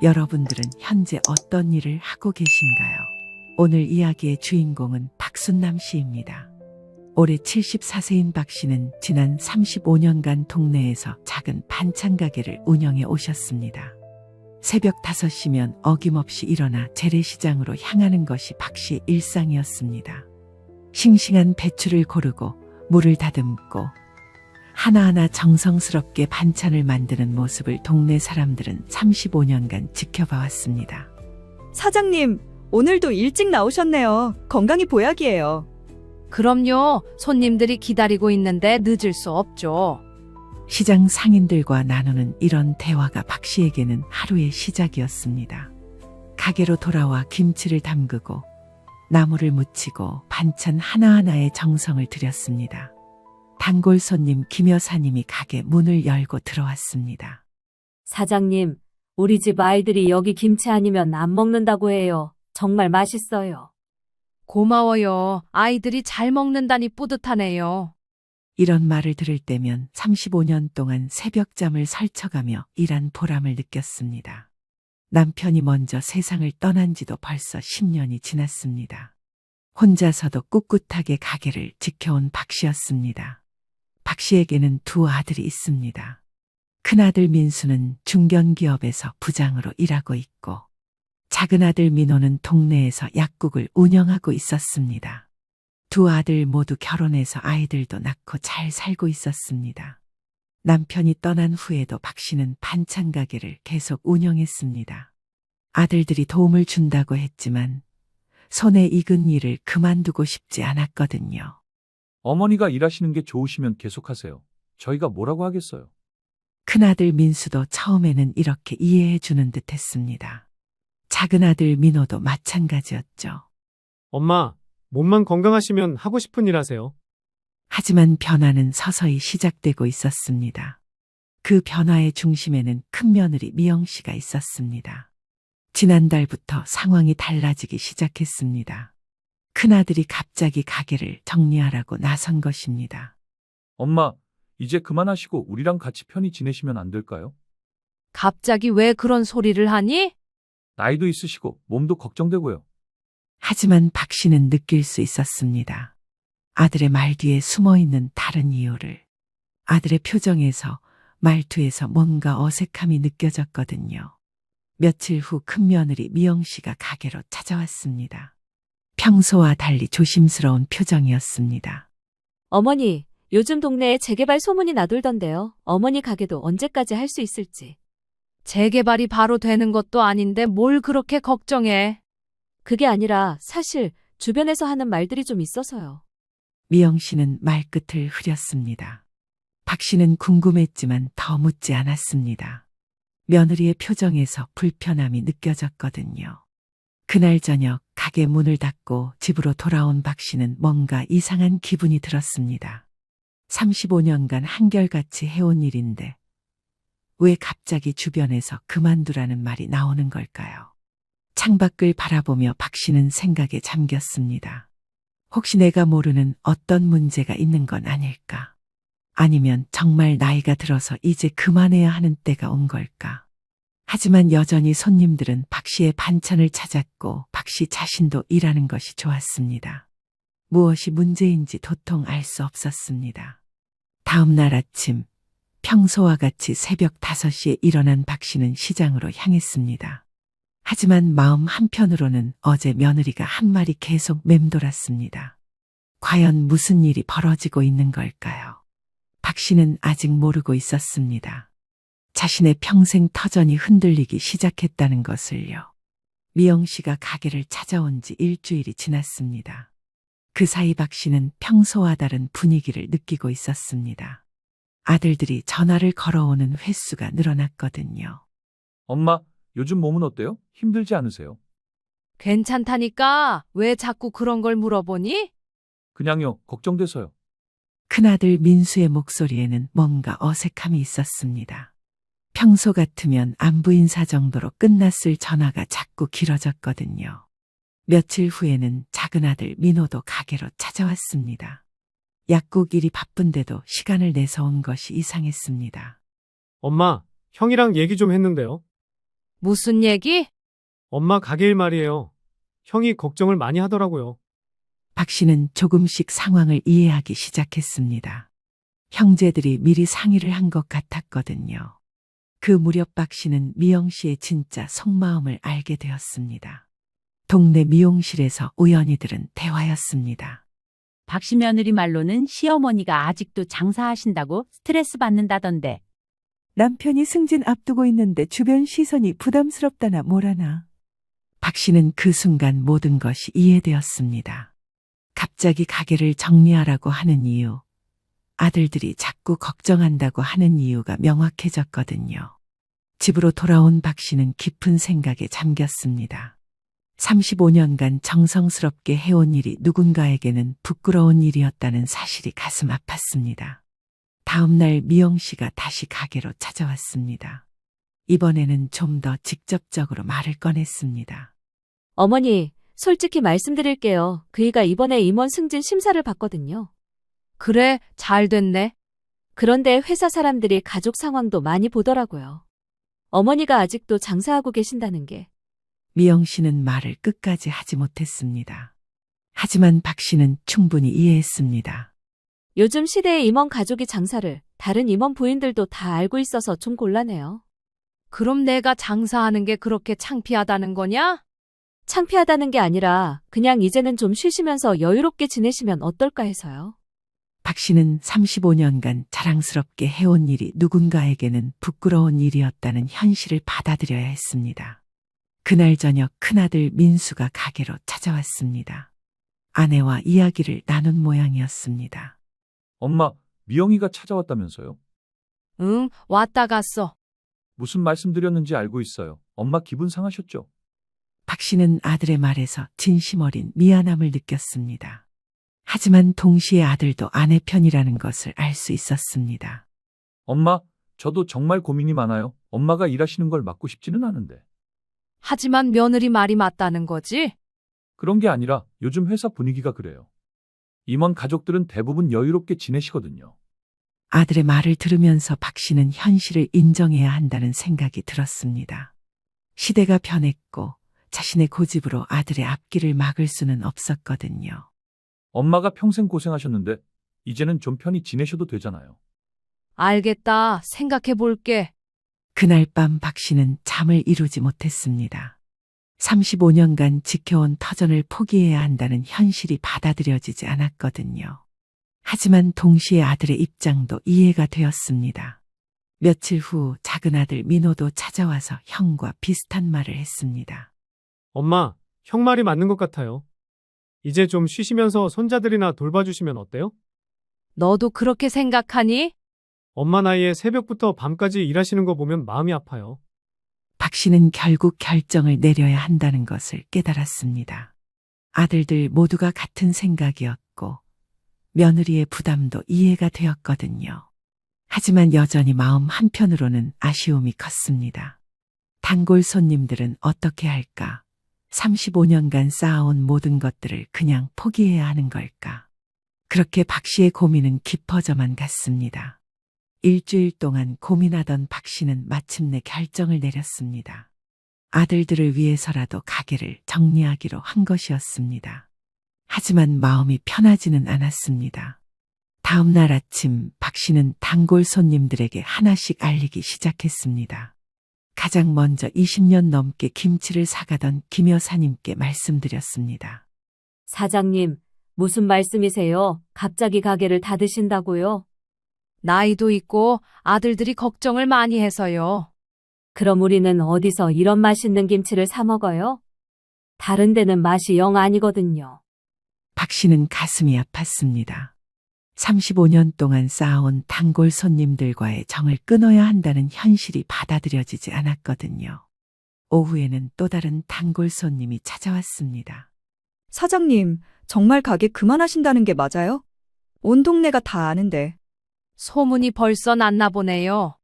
여러분들은 현재 어떤 일을 하고 계신가요? 오늘 이야기의 주인공은 박순남 씨입니다. 올해 74세인 박 씨는 지난 35년간 동네에서 작은 반찬 가게를 운영해 오셨습니다. 새벽 5시면 어김없이 일어나 재래시장으로 향하는 것이 박 씨의 일상이었습니다. 싱싱한 배추를 고르고 물을 다듬고 하나하나 정성스럽게 반찬을 만드는 모습을 동네 사람들은 35년간 지켜봐왔습니다. 사장님, 오늘도 일찍 나오셨네요. 건강이 보약이에요. 그럼요. 손님들이 기다리고 있는데 늦을 수 없죠. 시장 상인들과 나누는 이런 대화가 박 씨에게는 하루의 시작이었습니다. 가게로 돌아와 김치를 담그고 나물을 무치고 반찬 하나하나에 정성을 들였습니다. 단골 손님 김 여사님이 가게 문을 열고 들어왔습니다. 사장님, 우리 집 아이들이 여기 김치 아니면 안 먹는다고 해요. 정말 맛있어요. 고마워요. 아이들이 잘 먹는다니 뿌듯하네요. 이런 말을 들을 때면 35년 동안 새벽잠을 설쳐가며 일한 보람을 느꼈습니다. 남편이 먼저 세상을 떠난 지도 벌써 10년이 지났습니다. 혼자서도 꿋꿋하게 가게를 지켜온 박 씨였습니다. 박 씨에게는 두 아들이 있습니다. 큰아들 민수는 중견기업에서 부장으로 일하고 있고 작은아들 민호는 동네에서 약국을 운영하고 있었습니다. 두 아들 모두 결혼해서 아이들도 낳고 잘 살고 있었습니다. 남편이 떠난 후에도 박 씨는 반찬 가게를 계속 운영했습니다. 아들들이 도움을 준다고 했지만 손에 익은 일을 그만두고 싶지 않았거든요. 어머니가 일하시는 게 좋으시면 계속하세요. 저희가 뭐라고 하겠어요. 큰아들 민수도 처음에는 이렇게 이해해 주는 듯 했습니다. 작은아들 민호도 마찬가지였죠. 엄마, 몸만 건강하시면 하고 싶은 일 하세요. 하지만 변화는 서서히 시작되고 있었습니다. 그 변화의 중심에는 큰며느리 미영 씨가 있었습니다. 지난달부터 상황이 달라지기 시작했습니다. 큰아들이 갑자기 가게를 정리하라고 나선 것입니다. 엄마, 이제 그만하시고 우리랑 같이 편히 지내시면 안 될까요? 갑자기 왜 그런 소리를 하니? 나이도 있으시고 몸도 걱정되고요. 하지만 박 씨는 느낄 수 있었습니다. 아들의 말 뒤에 숨어있는 다른 이유를. 아들의 표정에서 말투에서 뭔가 어색함이 느껴졌거든요. 며칠 후 큰며느리 미영 씨가 가게로 찾아왔습니다. 평소와 달리 조심스러운 표정이었습니다. 어머니, 요즘 동네에 재개발 소문이 나돌던데요. 어머니 가게도 언제까지 할 수 있을지. 재개발이 바로 되는 것도 아닌데 뭘 그렇게 걱정해. 그게 아니라 사실 주변에서 하는 말들이 좀 있어서요. 미영 씨는 말끝을 흐렸습니다. 박 씨는 궁금했지만 더 묻지 않았습니다. 며느리의 표정에서 불편함이 느껴졌거든요. 그날 저녁 가게 문을 닫고 집으로 돌아온 박 씨는 뭔가 이상한 기분이 들었습니다. 35년간 한결같이 해온 일인데 왜 갑자기 주변에서 그만두라는 말이 나오는 걸까요? 창밖을 바라보며 박 씨는 생각에 잠겼습니다. 혹시 내가 모르는 어떤 문제가 있는 건 아닐까? 아니면 정말 나이가 들어서 이제 그만해야 하는 때가 온 걸까? 하지만 여전히 손님들은 박 씨의 반찬을 찾았고 박 씨 자신도 일하는 것이 좋았습니다. 무엇이 문제인지 도통 알 수 없었습니다. 다음 날 아침, 평소와 같이 새벽 5시에 일어난 박 씨는 시장으로 향했습니다. 하지만 마음 한편으로는 어제 며느리가 한 말이 계속 맴돌았습니다. 과연 무슨 일이 벌어지고 있는 걸까요? 박 씨는 아직 모르고 있었습니다. 자신의 평생 터전이 흔들리기 시작했다는 것을요. 미영 씨가 가게를 찾아온 지 일주일이 지났습니다. 그 사이 박 씨는 평소와 다른 분위기를 느끼고 있었습니다. 아들들이 전화를 걸어오는 횟수가 늘어났거든요. 엄마, 요즘 몸은 어때요? 힘들지 않으세요? 괜찮다니까 왜 자꾸 그런 걸 물어보니? 그냥요, 걱정돼서요. 큰아들 민수의 목소리에는 뭔가 어색함이 있었습니다. 평소 같으면 안부 인사 정도로 끝났을 전화가 자꾸 길어졌거든요. 며칠 후에는 작은아들 민호도 가게로 찾아왔습니다. 약국 일이 바쁜데도 시간을 내서 온 것이 이상했습니다. 엄마, 형이랑 얘기 좀 했는데요. 무슨 얘기? 엄마 가게 일 말이에요. 형이 걱정을 많이 하더라고요. 박 씨는 조금씩 상황을 이해하기 시작했습니다. 형제들이 미리 상의를 한 것 같았거든요. 그 무렵 박 씨는 미영 씨의 진짜 속마음을 알게 되었습니다. 동네 미용실에서 우연히 들은 대화였습니다. 박씨 며느리 말로는 시어머니가 아직도 장사하신다고 스트레스 받는다던데. 남편이 승진 앞두고 있는데 주변 시선이 부담스럽다나 뭐라나. 박 씨는 그 순간 모든 것이 이해되었습니다. 갑자기 가게를 정리하라고 하는 이유, 아들들이 자꾸 걱정한다고 하는 이유가 명확해졌거든요. 집으로 돌아온 박 씨는 깊은 생각에 잠겼습니다. 35년간 정성스럽게 해온 일이 누군가에게는 부끄러운 일이었다는 사실이 가슴 아팠습니다. 다음 날 미영 씨가 다시 가게로 찾아왔습니다. 이번에는 좀 더 직접적으로 말을 꺼냈습니다. 어머니, 솔직히 말씀드릴게요. 그이가 이번에 임원 승진 심사를 봤거든요. 그래, 잘 됐네. 그런데 회사 사람들이 가족 상황도 많이 보더라고요. 어머니가 아직도 장사하고 계신다는 게. 미영 씨는 말을 끝까지 하지 못했습니다. 하지만 박 씨는 충분히 이해했습니다. 요즘 시대의 임원 가족이 장사를 다른 임원 부인들도 다 알고 있어서 좀 곤란해요. 그럼 내가 장사하는 게 그렇게 창피하다는 거냐? 창피하다는 게 아니라 그냥 이제는 좀 쉬시면서 여유롭게 지내시면 어떨까 해서요. 박 씨는 35년간 자랑스럽게 해온 일이 누군가에게는 부끄러운 일이었다는 현실을 받아들여야 했습니다. 그날 저녁 큰아들 민수가 가게로 찾아왔습니다. 아내와 이야기를 나눈 모양이었습니다. 엄마, 미영이가 찾아왔다면서요? 응, 왔다 갔어. 무슨 말씀드렸는지 알고 있어요. 엄마 기분 상하셨죠? 박 씨는 아들의 말에서 진심 어린 미안함을 느꼈습니다. 하지만 동시에 아들도 아내 편이라는 것을 알 수 있었습니다. 엄마, 저도 정말 고민이 많아요. 엄마가 일하시는 걸 막고 싶지는 않은데. 하지만 며느리 말이 맞다는 거지? 그런 게 아니라 요즘 회사 분위기가 그래요. 임원 가족들은 대부분 여유롭게 지내시거든요. 아들의 말을 들으면서 박 씨는 현실을 인정해야 한다는 생각이 들었습니다. 시대가 변했고 자신의 고집으로 아들의 앞길을 막을 수는 없었거든요. 엄마가 평생 고생하셨는데 이제는 좀 편히 지내셔도 되잖아요. 알겠다. 생각해 볼게. 그날 밤 박 씨는 잠을 이루지 못했습니다. 35년간 지켜온 터전을 포기해야 한다는 현실이 받아들여지지 않았거든요. 하지만 동시에 아들의 입장도 이해가 되었습니다. 며칠 후 작은 아들 민호도 찾아와서 형과 비슷한 말을 했습니다. 엄마, 형 말이 맞는 것 같아요. 이제 좀 쉬시면서 손자들이나 돌봐주시면 어때요? 너도 그렇게 생각하니? 엄마 나이에 새벽부터 밤까지 일하시는 거 보면 마음이 아파요. 박 씨는 결국 결정을 내려야 한다는 것을 깨달았습니다. 아들들 모두가 같은 생각이었고 며느리의 부담도 이해가 되었거든요. 하지만 여전히 마음 한편으로는 아쉬움이 컸습니다. 단골 손님들은 어떻게 할까? 35년간 쌓아온 모든 것들을 그냥 포기해야 하는 걸까? 그렇게 박 씨의 고민은 깊어져만 갔습니다. 일주일 동안 고민하던 박 씨는 마침내 결정을 내렸습니다. 아들들을 위해서라도 가게를 정리하기로 한 것이었습니다. 하지만 마음이 편하지는 않았습니다. 다음 날 아침 박 씨는 단골 손님들에게 하나씩 알리기 시작했습니다. 가장 먼저 20년 넘게 김치를 사가던 김 여사님께 말씀드렸습니다. 사장님, 무슨 말씀이세요? 갑자기 가게를 닫으신다고요? 나이도 있고 아들들이 걱정을 많이 해서요. 그럼 우리는 어디서 이런 맛있는 김치를 사 먹어요? 다른 데는 맛이 영 아니거든요. 박 씨는 가슴이 아팠습니다. 35년 동안 쌓아온 단골 손님들과의 정을 끊어야 한다는 현실이 받아들여지지 않았거든요. 오후에는 또 다른 단골 손님이 찾아왔습니다. 사장님, 정말 가게 그만하신다는 게 맞아요? 온 동네가 다 아는데. 소문이 벌써 났나 보네요.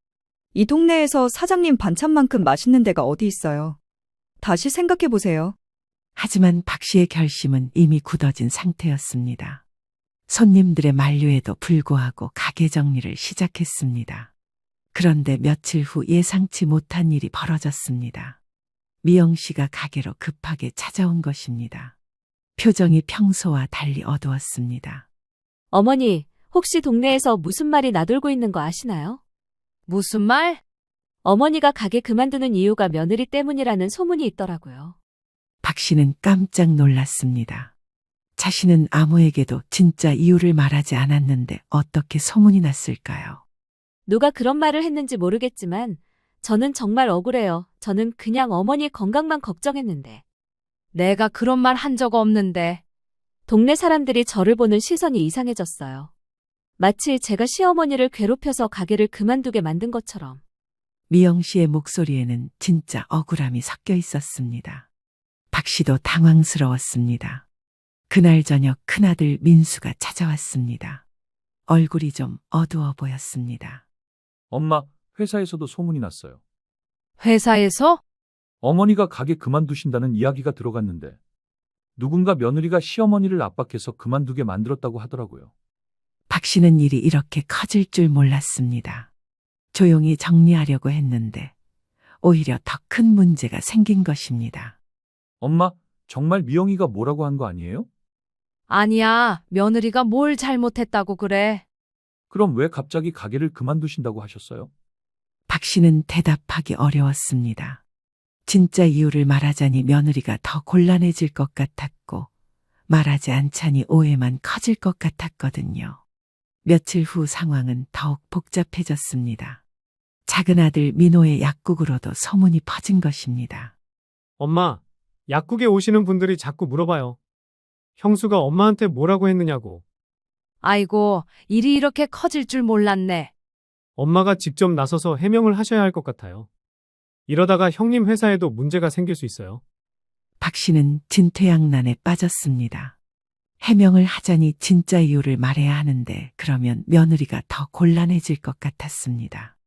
이 동네에서 사장님 반찬만큼 맛있는 데가 어디 있어요? 다시 생각해 보세요. 하지만 박 씨의 결심은 이미 굳어진 상태였습니다. 손님들의 만류에도 불구하고 가게 정리를 시작했습니다. 그런데 며칠 후 예상치 못한 일이 벌어졌습니다. 미영 씨가 가게로 급하게 찾아온 것입니다. 표정이 평소와 달리 어두웠습니다. 어머니, 혹시 동네에서 무슨 말이 나돌고 있는 거 아시나요? 무슨 말? 어머니가 가게 그만두는 이유가 며느리 때문이라는 소문이 있더라고요. 박 씨는 깜짝 놀랐습니다. 자신은 아무에게도 진짜 이유를 말하지 않았는데 어떻게 소문이 났을까요? 누가 그런 말을 했는지 모르겠지만 저는 정말 억울해요. 저는 그냥 어머니 건강만 걱정했는데. 내가 그런 말 한 적 없는데. 동네 사람들이 저를 보는 시선이 이상해졌어요. 마치 제가 시어머니를 괴롭혀서 가게를 그만두게 만든 것처럼. 미영 씨의 목소리에는 진짜 억울함이 섞여 있었습니다. 박 씨도 당황스러웠습니다. 그날 저녁 큰아들 민수가 찾아왔습니다. 얼굴이 좀 어두워 보였습니다. 엄마, 회사에서도 소문이 났어요. 회사에서? 어머니가 가게 그만두신다는 이야기가 들어갔는데 누군가 며느리가 시어머니를 압박해서 그만두게 만들었다고 하더라고요. 박 씨는 일이 이렇게 커질 줄 몰랐습니다. 조용히 정리하려고 했는데 오히려 더 큰 문제가 생긴 것입니다. 엄마, 정말 미영이가 뭐라고 한 거 아니에요? 아니야, 며느리가 뭘 잘못했다고 그래. 그럼 왜 갑자기 가게를 그만두신다고 하셨어요? 박 씨는 대답하기 어려웠습니다. 진짜 이유를 말하자니 며느리가 더 곤란해질 것 같았고 말하지 않자니 오해만 커질 것 같았거든요. 며칠 후 상황은 더욱 복잡해졌습니다. 작은 아들 민호의 약국으로도 소문이 퍼진 것입니다. 엄마, 약국에 오시는 분들이 자꾸 물어봐요. 형수가 엄마한테 뭐라고 했느냐고. 아이고, 일이 이렇게 커질 줄 몰랐네. 엄마가 직접 나서서 해명을 하셔야 할 것 같아요. 이러다가 형님 회사에도 문제가 생길 수 있어요. 박 씨는 진퇴양난에 빠졌습니다. 해명을 하자니 진짜 이유를 말해야 하는데 그러면 며느리가 더 곤란해질 것 같았습니다.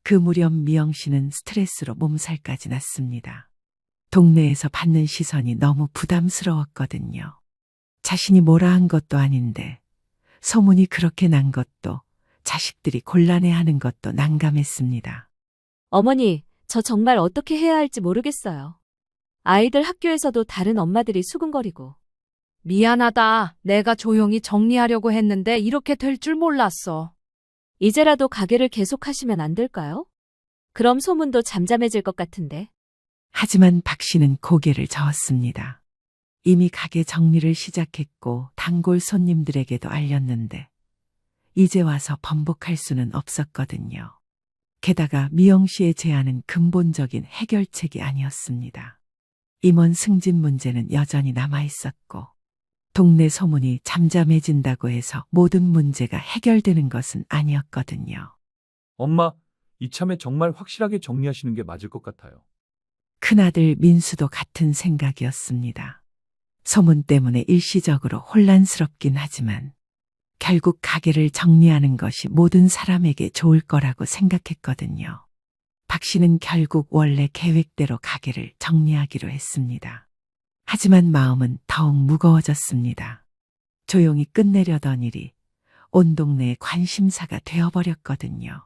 그 무렵 미영 씨는 스트레스로 몸살까지 났습니다. 동네에서 받는 시선이 너무 부담스러웠거든요. 자신이 뭐라 한 것도 아닌데 소문이 그렇게 난 것도 자식들이 곤란해하는 것도 난감했습니다. 어머니, 저 정말 어떻게 해야 할지 모르겠어요. 아이들 학교에서도 다른 엄마들이 수근거리고. 미안하다. 내가 조용히 정리하려고 했는데 이렇게 될 줄 몰랐어. 이제라도 가게를 계속하시면 안 될까요? 그럼 소문도 잠잠해질 것 같은데. 하지만 박 씨는 고개를 저었습니다. 이미 가게 정리를 시작했고 단골 손님들에게도 알렸는데 이제 와서 번복할 수는 없었거든요. 게다가 미영 씨의 제안은 근본적인 해결책이 아니었습니다. 임원 승진 문제는 여전히 남아있었고 동네 소문이 잠잠해진다고 해서 모든 문제가 해결되는 것은 아니었거든요. 엄마, 이참에 정말 확실하게 정리하시는 게 맞을 것 같아요. 큰아들 민수도 같은 생각이었습니다. 소문 때문에 일시적으로 혼란스럽긴 하지만 결국 가게를 정리하는 것이 모든 사람에게 좋을 거라고 생각했거든요. 박 씨는 결국 원래 계획대로 가게를 정리하기로 했습니다. 하지만 마음은 더욱 무거워졌습니다. 조용히 끝내려던 일이 온 동네의 관심사가 되어버렸거든요.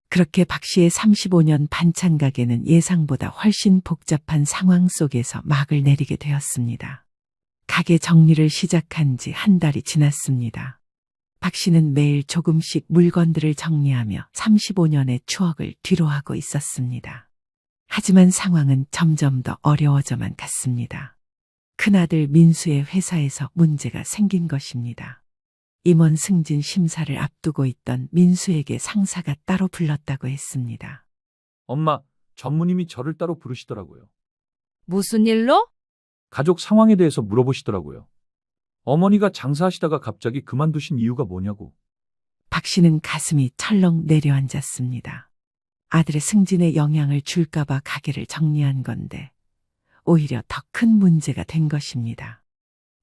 그렇게 박 씨의 35년 반찬 가게는 예상보다 훨씬 복잡한 상황 속에서 막을 내리게 되었습니다. 가게 정리를 시작한 지 한 달이 지났습니다. 박 씨는 매일 조금씩 물건들을 정리하며 35년의 추억을 뒤로하고 있었습니다. 하지만 상황은 점점 더 어려워져만 갔습니다. 큰아들 민수의 회사에서 문제가 생긴 것입니다. 임원 승진 심사를 앞두고 있던 민수에게 상사가 따로 불렀다고 했습니다. 엄마, 전무님이 저를 따로 부르시더라고요. 무슨 일로? 가족 상황에 대해서 물어보시더라고요. 어머니가 장사하시다가 갑자기 그만두신 이유가 뭐냐고. 박 씨는 가슴이 철렁 내려앉았습니다. 아들의 승진에 영향을 줄까봐 가게를 정리한 건데 오히려 더 큰 문제가 된 것입니다.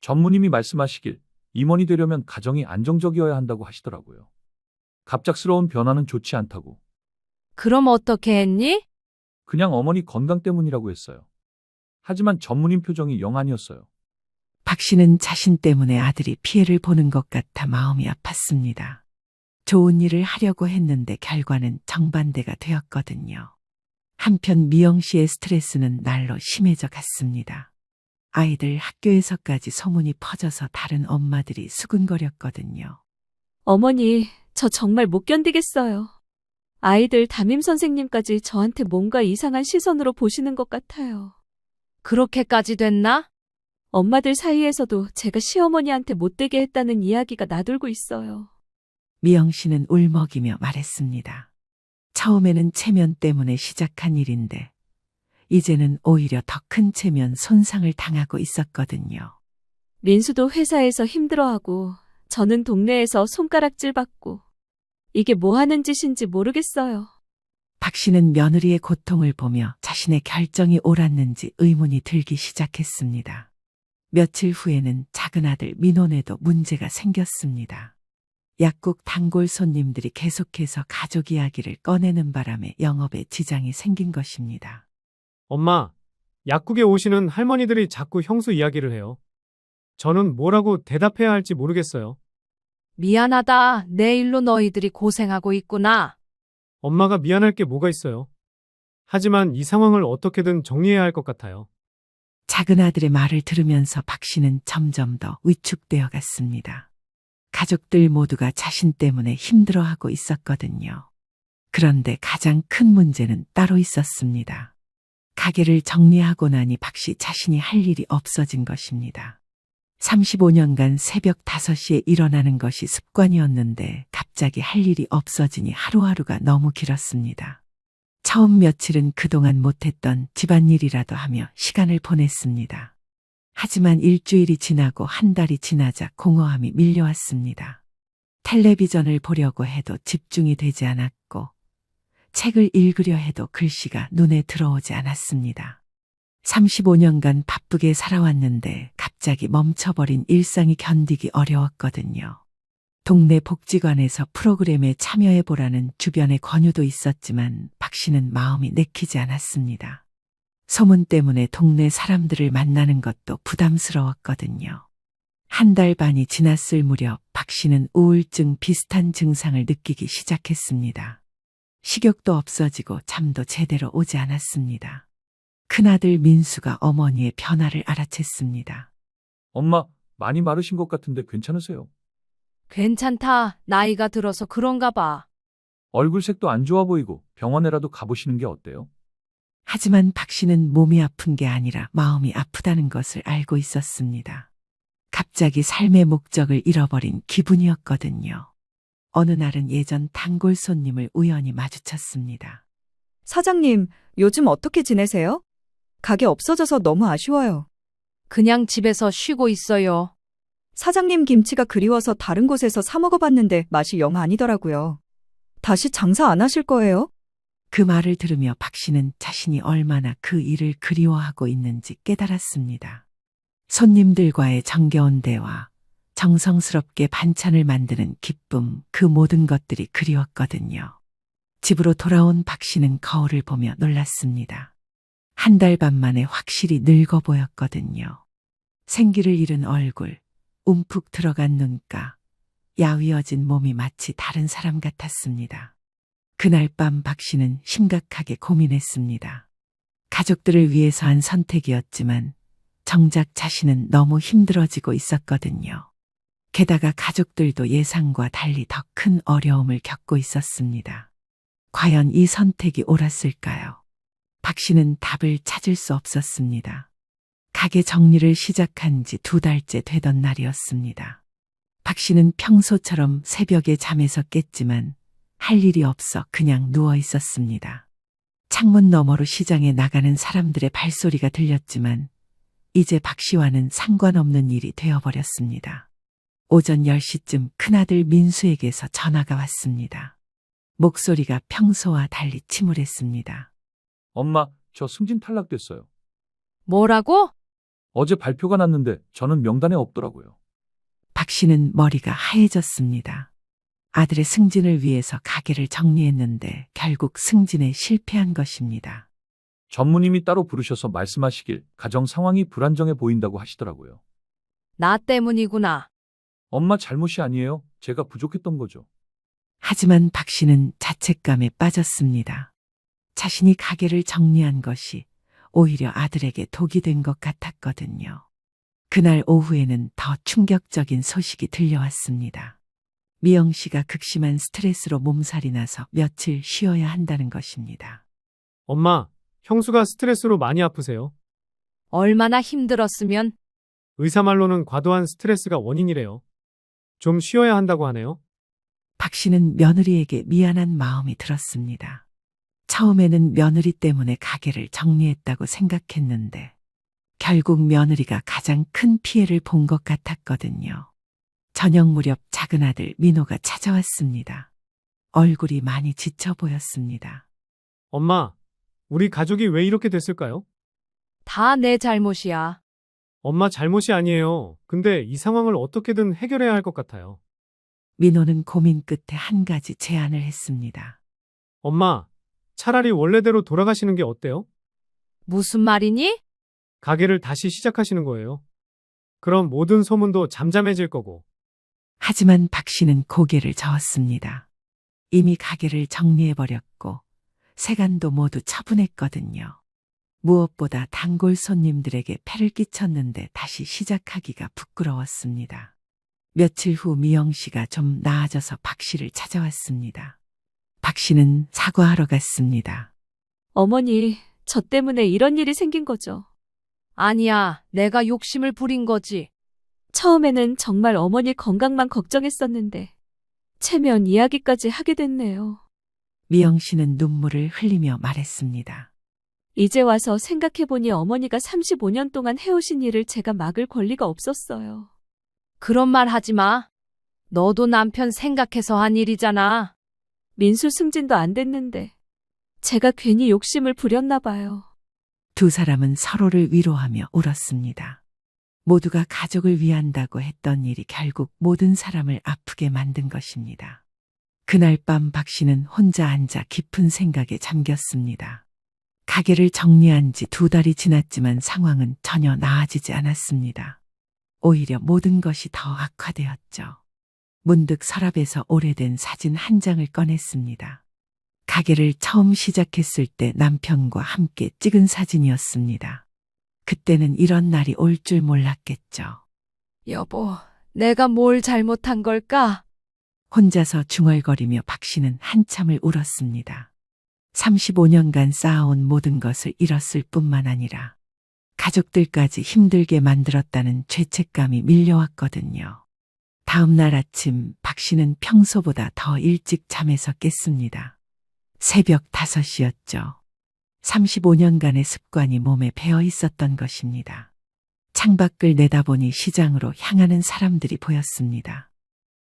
전무님이 말씀하시길 임원이 되려면 가정이 안정적이어야 한다고 하시더라고요. 갑작스러운 변화는 좋지 않다고. 그럼 어떻게 했니? 그냥 어머니 건강 때문이라고 했어요. 하지만 전무님 표정이 영 아니었어요. 박 씨는 자신 때문에 아들이 피해를 보는 것 같아 마음이 아팠습니다. 좋은 일을 하려고 했는데 결과는 정반대가 되었거든요. 한편 미영 씨의 스트레스는 날로 심해져 갔습니다. 아이들 학교에서까지 소문이 퍼져서 다른 엄마들이 수군거렸거든요. 어머니, 저 정말 못 견디겠어요. 아이들 담임 선생님까지 저한테 뭔가 이상한 시선으로 보시는 것 같아요. 그렇게까지 됐나? 엄마들 사이에서도 제가 시어머니한테 못되게 했다는 이야기가 나돌고 있어요. 미영 씨는 울먹이며 말했습니다. 처음에는 체면 때문에 시작한 일인데 이제는 오히려 더 큰 체면 손상을 당하고 있었거든요. 민수도 회사에서 힘들어하고 저는 동네에서 손가락질 받고 이게 뭐 하는 짓인지 모르겠어요. 박 씨는 며느리의 고통을 보며 자신의 결정이 옳았는지 의문이 들기 시작했습니다. 며칠 후에는 작은 아들 민호네도 문제가 생겼습니다. 약국 단골 손님들이 계속해서 가족 이야기를 꺼내는 바람에 영업에 지장이 생긴 것입니다. 엄마, 약국에 오시는 할머니들이 자꾸 형수 이야기를 해요. 저는 뭐라고 대답해야 할지 모르겠어요. 미안하다. 내 일로 너희들이 고생하고 있구나. 엄마가 미안할 게 뭐가 있어요. 하지만 이 상황을 어떻게든 정리해야 할 것 같아요. 작은 아들의 말을 들으면서 박 씨는 점점 더 위축되어 갔습니다. 가족들 모두가 자신 때문에 힘들어하고 있었거든요. 그런데 가장 큰 문제는 따로 있었습니다. 가게를 정리하고 나니 박 씨 자신이 할 일이 없어진 것입니다. 35년간 새벽 5시에 일어나는 것이 습관이었는데 갑자기 할 일이 없어지니 하루하루가 너무 길었습니다. 처음 며칠은 그동안 못했던 집안일이라도 하며 시간을 보냈습니다. 하지만 일주일이 지나고 한 달이 지나자 공허함이 밀려왔습니다. 텔레비전을 보려고 해도 집중이 되지 않았고 책을 읽으려 해도 글씨가 눈에 들어오지 않았습니다. 35년간 바쁘게 살아왔는데 갑자기 멈춰버린 일상이 견디기 어려웠거든요. 동네 복지관에서 프로그램에 참여해보라는 주변의 권유도 있었지만 박 씨는 마음이 내키지 않았습니다. 소문 때문에 동네 사람들을 만나는 것도 부담스러웠거든요. 한 달 반이 지났을 무렵 박 씨는 우울증 비슷한 증상을 느끼기 시작했습니다. 식욕도 없어지고 잠도 제대로 오지 않았습니다. 큰아들 민수가 어머니의 변화를 알아챘습니다. 엄마, 많이 마르신 것 같은데 괜찮으세요? 괜찮다. 나이가 들어서 그런가 봐. 얼굴색도 안 좋아 보이고 병원에라도 가보시는 게 어때요? 하지만 박 씨는 몸이 아픈 게 아니라 마음이 아프다는 것을 알고 있었습니다. 갑자기 삶의 목적을 잃어버린 기분이었거든요. 어느 날은 예전 단골 손님을 우연히 마주쳤습니다. 사장님, 요즘 어떻게 지내세요? 가게 없어져서 너무 아쉬워요. 그냥 집에서 쉬고 있어요. 사장님 김치가 그리워서 다른 곳에서 사 먹어봤는데 맛이 영 아니더라고요. 다시 장사 안 하실 거예요? 그 말을 들으며 박 씨는 자신이 얼마나 그 일을 그리워하고 있는지 깨달았습니다. 손님들과의 정겨운 대화, 정성스럽게 반찬을 만드는 기쁨, 그 모든 것들이 그리웠거든요. 집으로 돌아온 박 씨는 거울을 보며 놀랐습니다. 한 달 반 만에 확실히 늙어 보였거든요. 생기를 잃은 얼굴, 움푹 들어간 눈가, 야위어진 몸이 마치 다른 사람 같았습니다. 그날 밤 박 씨는 심각하게 고민했습니다. 가족들을 위해서 한 선택이었지만 정작 자신은 너무 힘들어지고 있었거든요. 게다가 가족들도 예상과 달리 더 큰 어려움을 겪고 있었습니다. 과연 이 선택이 옳았을까요? 박 씨는 답을 찾을 수 없었습니다. 가게 정리를 시작한 지 2달째 되던 날이었습니다. 박 씨는 평소처럼 새벽에 잠에서 깼지만 할 일이 없어 그냥 누워 있었습니다. 창문 너머로 시장에 나가는 사람들의 발소리가 들렸지만 이제 박 씨와는 상관없는 일이 되어버렸습니다. 오전 10시쯤 큰아들 민수에게서 전화가 왔습니다. 목소리가 평소와 달리 침울했습니다. 엄마, 저 승진 탈락됐어요. 뭐라고? 어제 발표가 났는데 저는 명단에 없더라고요. 박 씨는 머리가 하얘졌습니다. 아들의 승진을 위해서 가게를 정리했는데 결국 승진에 실패한 것입니다. 전무님이 따로 부르셔서 말씀하시길 가정 상황이 불안정해 보인다고 하시더라고요. 나 때문이구나. 엄마 잘못이 아니에요. 제가 부족했던 거죠. 하지만 박 씨는 자책감에 빠졌습니다. 자신이 가게를 정리한 것이 오히려 아들에게 독이 된 것 같았거든요. 그날 오후에는 더 충격적인 소식이 들려왔습니다. 미영 씨가 극심한 스트레스로 몸살이 나서 며칠 쉬어야 한다는 것입니다. 엄마, 형수가 스트레스로 많이 아프세요. 얼마나 힘들었으면 의사 말로는 과도한 스트레스가 원인이래요. 좀 쉬어야 한다고 하네요. 박 씨는 며느리에게 미안한 마음이 들었습니다. 처음에는 며느리 때문에 가게를 정리했다고 생각했는데 결국 며느리가 가장 큰 피해를 본 것 같았거든요. 저녁 무렵 작은 아들 민호가 찾아왔습니다. 얼굴이 많이 지쳐 보였습니다. 엄마, 우리 가족이 왜 이렇게 됐을까요? 다 내 잘못이야. 엄마 잘못이 아니에요. 근데 이 상황을 어떻게든 해결해야 할 것 같아요. 민호는 고민 끝에 한 가지 제안을 했습니다. 엄마, 차라리 원래대로 돌아가시는 게 어때요? 무슨 말이니? 가게를 다시 시작하시는 거예요. 그럼 모든 소문도 잠잠해질 거고. 하지만 박 씨는 고개를 저었습니다. 이미 가게를 정리해버렸고 세간도 모두 처분했거든요. 무엇보다 단골 손님들에게 폐를 끼쳤는데 다시 시작하기가 부끄러웠습니다. 며칠 후 미영 씨가 좀 나아져서 박 씨를 찾아왔습니다. 박 씨는 사과하러 갔습니다. 어머니, 저 때문에 이런 일이 생긴 거죠. 아니야, 내가 욕심을 부린 거지. 처음에는 정말 어머니 건강만 걱정했었는데 체면 이야기까지 하게 됐네요. 미영 씨는 눈물을 흘리며 말했습니다. 이제 와서 생각해보니 어머니가 35년 동안 해오신 일을 제가 막을 권리가 없었어요. 그런 말 하지 마. 너도 남편 생각해서 한 일이잖아. 민수 승진도 안 됐는데 제가 괜히 욕심을 부렸나 봐요. 두 사람은 서로를 위로하며 울었습니다. 모두가 가족을 위한다고 했던 일이 결국 모든 사람을 아프게 만든 것입니다. 그날 밤 박 씨는 혼자 앉아 깊은 생각에 잠겼습니다. 가게를 정리한 지 2달이 지났지만 상황은 전혀 나아지지 않았습니다. 오히려 모든 것이 더 악화되었죠. 문득 서랍에서 오래된 사진 한 장을 꺼냈습니다. 가게를 처음 시작했을 때 남편과 함께 찍은 사진이었습니다. 그때는 이런 날이 올 줄 몰랐겠죠. 여보, 내가 뭘 잘못한 걸까? 혼자서 중얼거리며 박 씨는 한참을 울었습니다. 35년간 쌓아온 모든 것을 잃었을 뿐만 아니라 가족들까지 힘들게 만들었다는 죄책감이 밀려왔거든요. 다음 날 아침 박 씨는 평소보다 더 일찍 잠에서 깼습니다. 새벽 5시였죠. 35년간의 습관이 몸에 배어 있었던 것입니다. 창밖을 내다보니 시장으로 향하는 사람들이 보였습니다.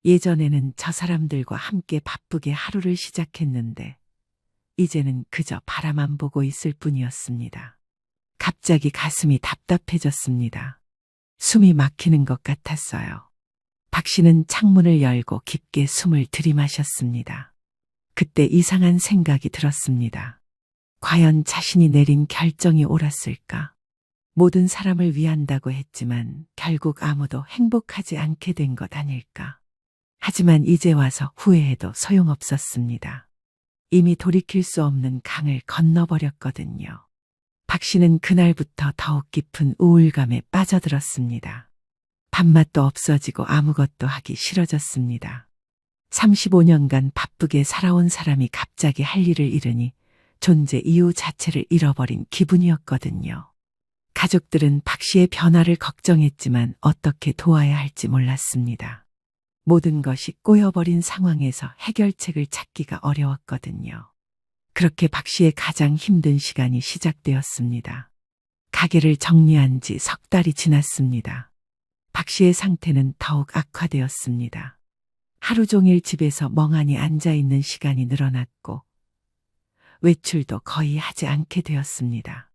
예전에는 저 사람들과 함께 바쁘게 하루를 시작했는데 이제는 그저 바라만 보고 있을 뿐이었습니다. 갑자기 가슴이 답답해졌습니다. 숨이 막히는 것 같았어요. 박 씨는 창문을 열고 깊게 숨을 들이마셨습니다. 그때 이상한 생각이 들었습니다. 과연 자신이 내린 결정이 옳았을까? 모든 사람을 위한다고 했지만 결국 아무도 행복하지 않게 된 것 아닐까? 하지만 이제 와서 후회해도 소용없었습니다. 이미 돌이킬 수 없는 강을 건너버렸거든요. 박 씨는 그날부터 더욱 깊은 우울감에 빠져들었습니다. 밥맛도 없어지고 아무것도 하기 싫어졌습니다. 35년간 바쁘게 살아온 사람이 갑자기 할 일을 잃으니 존재 이유 자체를 잃어버린 기분이었거든요. 가족들은 박 씨의 변화를 걱정했지만 어떻게 도와야 할지 몰랐습니다. 모든 것이 꼬여버린 상황에서 해결책을 찾기가 어려웠거든요. 그렇게 박 씨의 가장 힘든 시간이 시작되었습니다. 가게를 정리한 지 3달이 지났습니다. 박 씨의 상태는 더욱 악화되었습니다. 하루 종일 집에서 멍하니 앉아 있는 시간이 늘어났고 외출도 거의 하지 않게 되었습니다.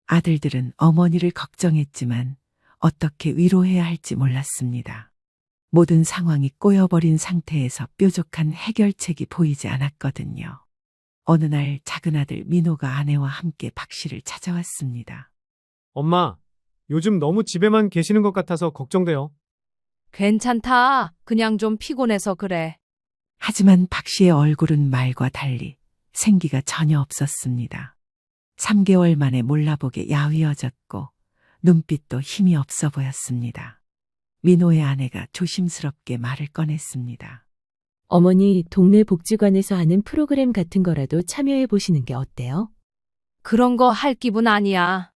아들들은 어머니를 걱정했지만 어떻게 위로해야 할지 몰랐습니다. 모든 상황이 꼬여버린 상태에서 뾰족한 해결책이 보이지 않았거든요. 어느 날 작은 아들 민호가 아내와 함께 박 씨를 찾아왔습니다. 엄마, 요즘 너무 집에만 계시는 것 같아서 걱정돼요. 괜찮다. 그냥 좀 피곤해서 그래. 하지만 박 씨의 얼굴은 말과 달리 생기가 전혀 없었습니다. 3개월 만에 몰라보게 야위어졌고 눈빛도 힘이 없어 보였습니다. 민호의 아내가 조심스럽게 말을 꺼냈습니다. 어머니, 동네 복지관에서 하는 프로그램 같은 거라도 참여해 보시는 게 어때요? 그런 거 할 기분 아니야.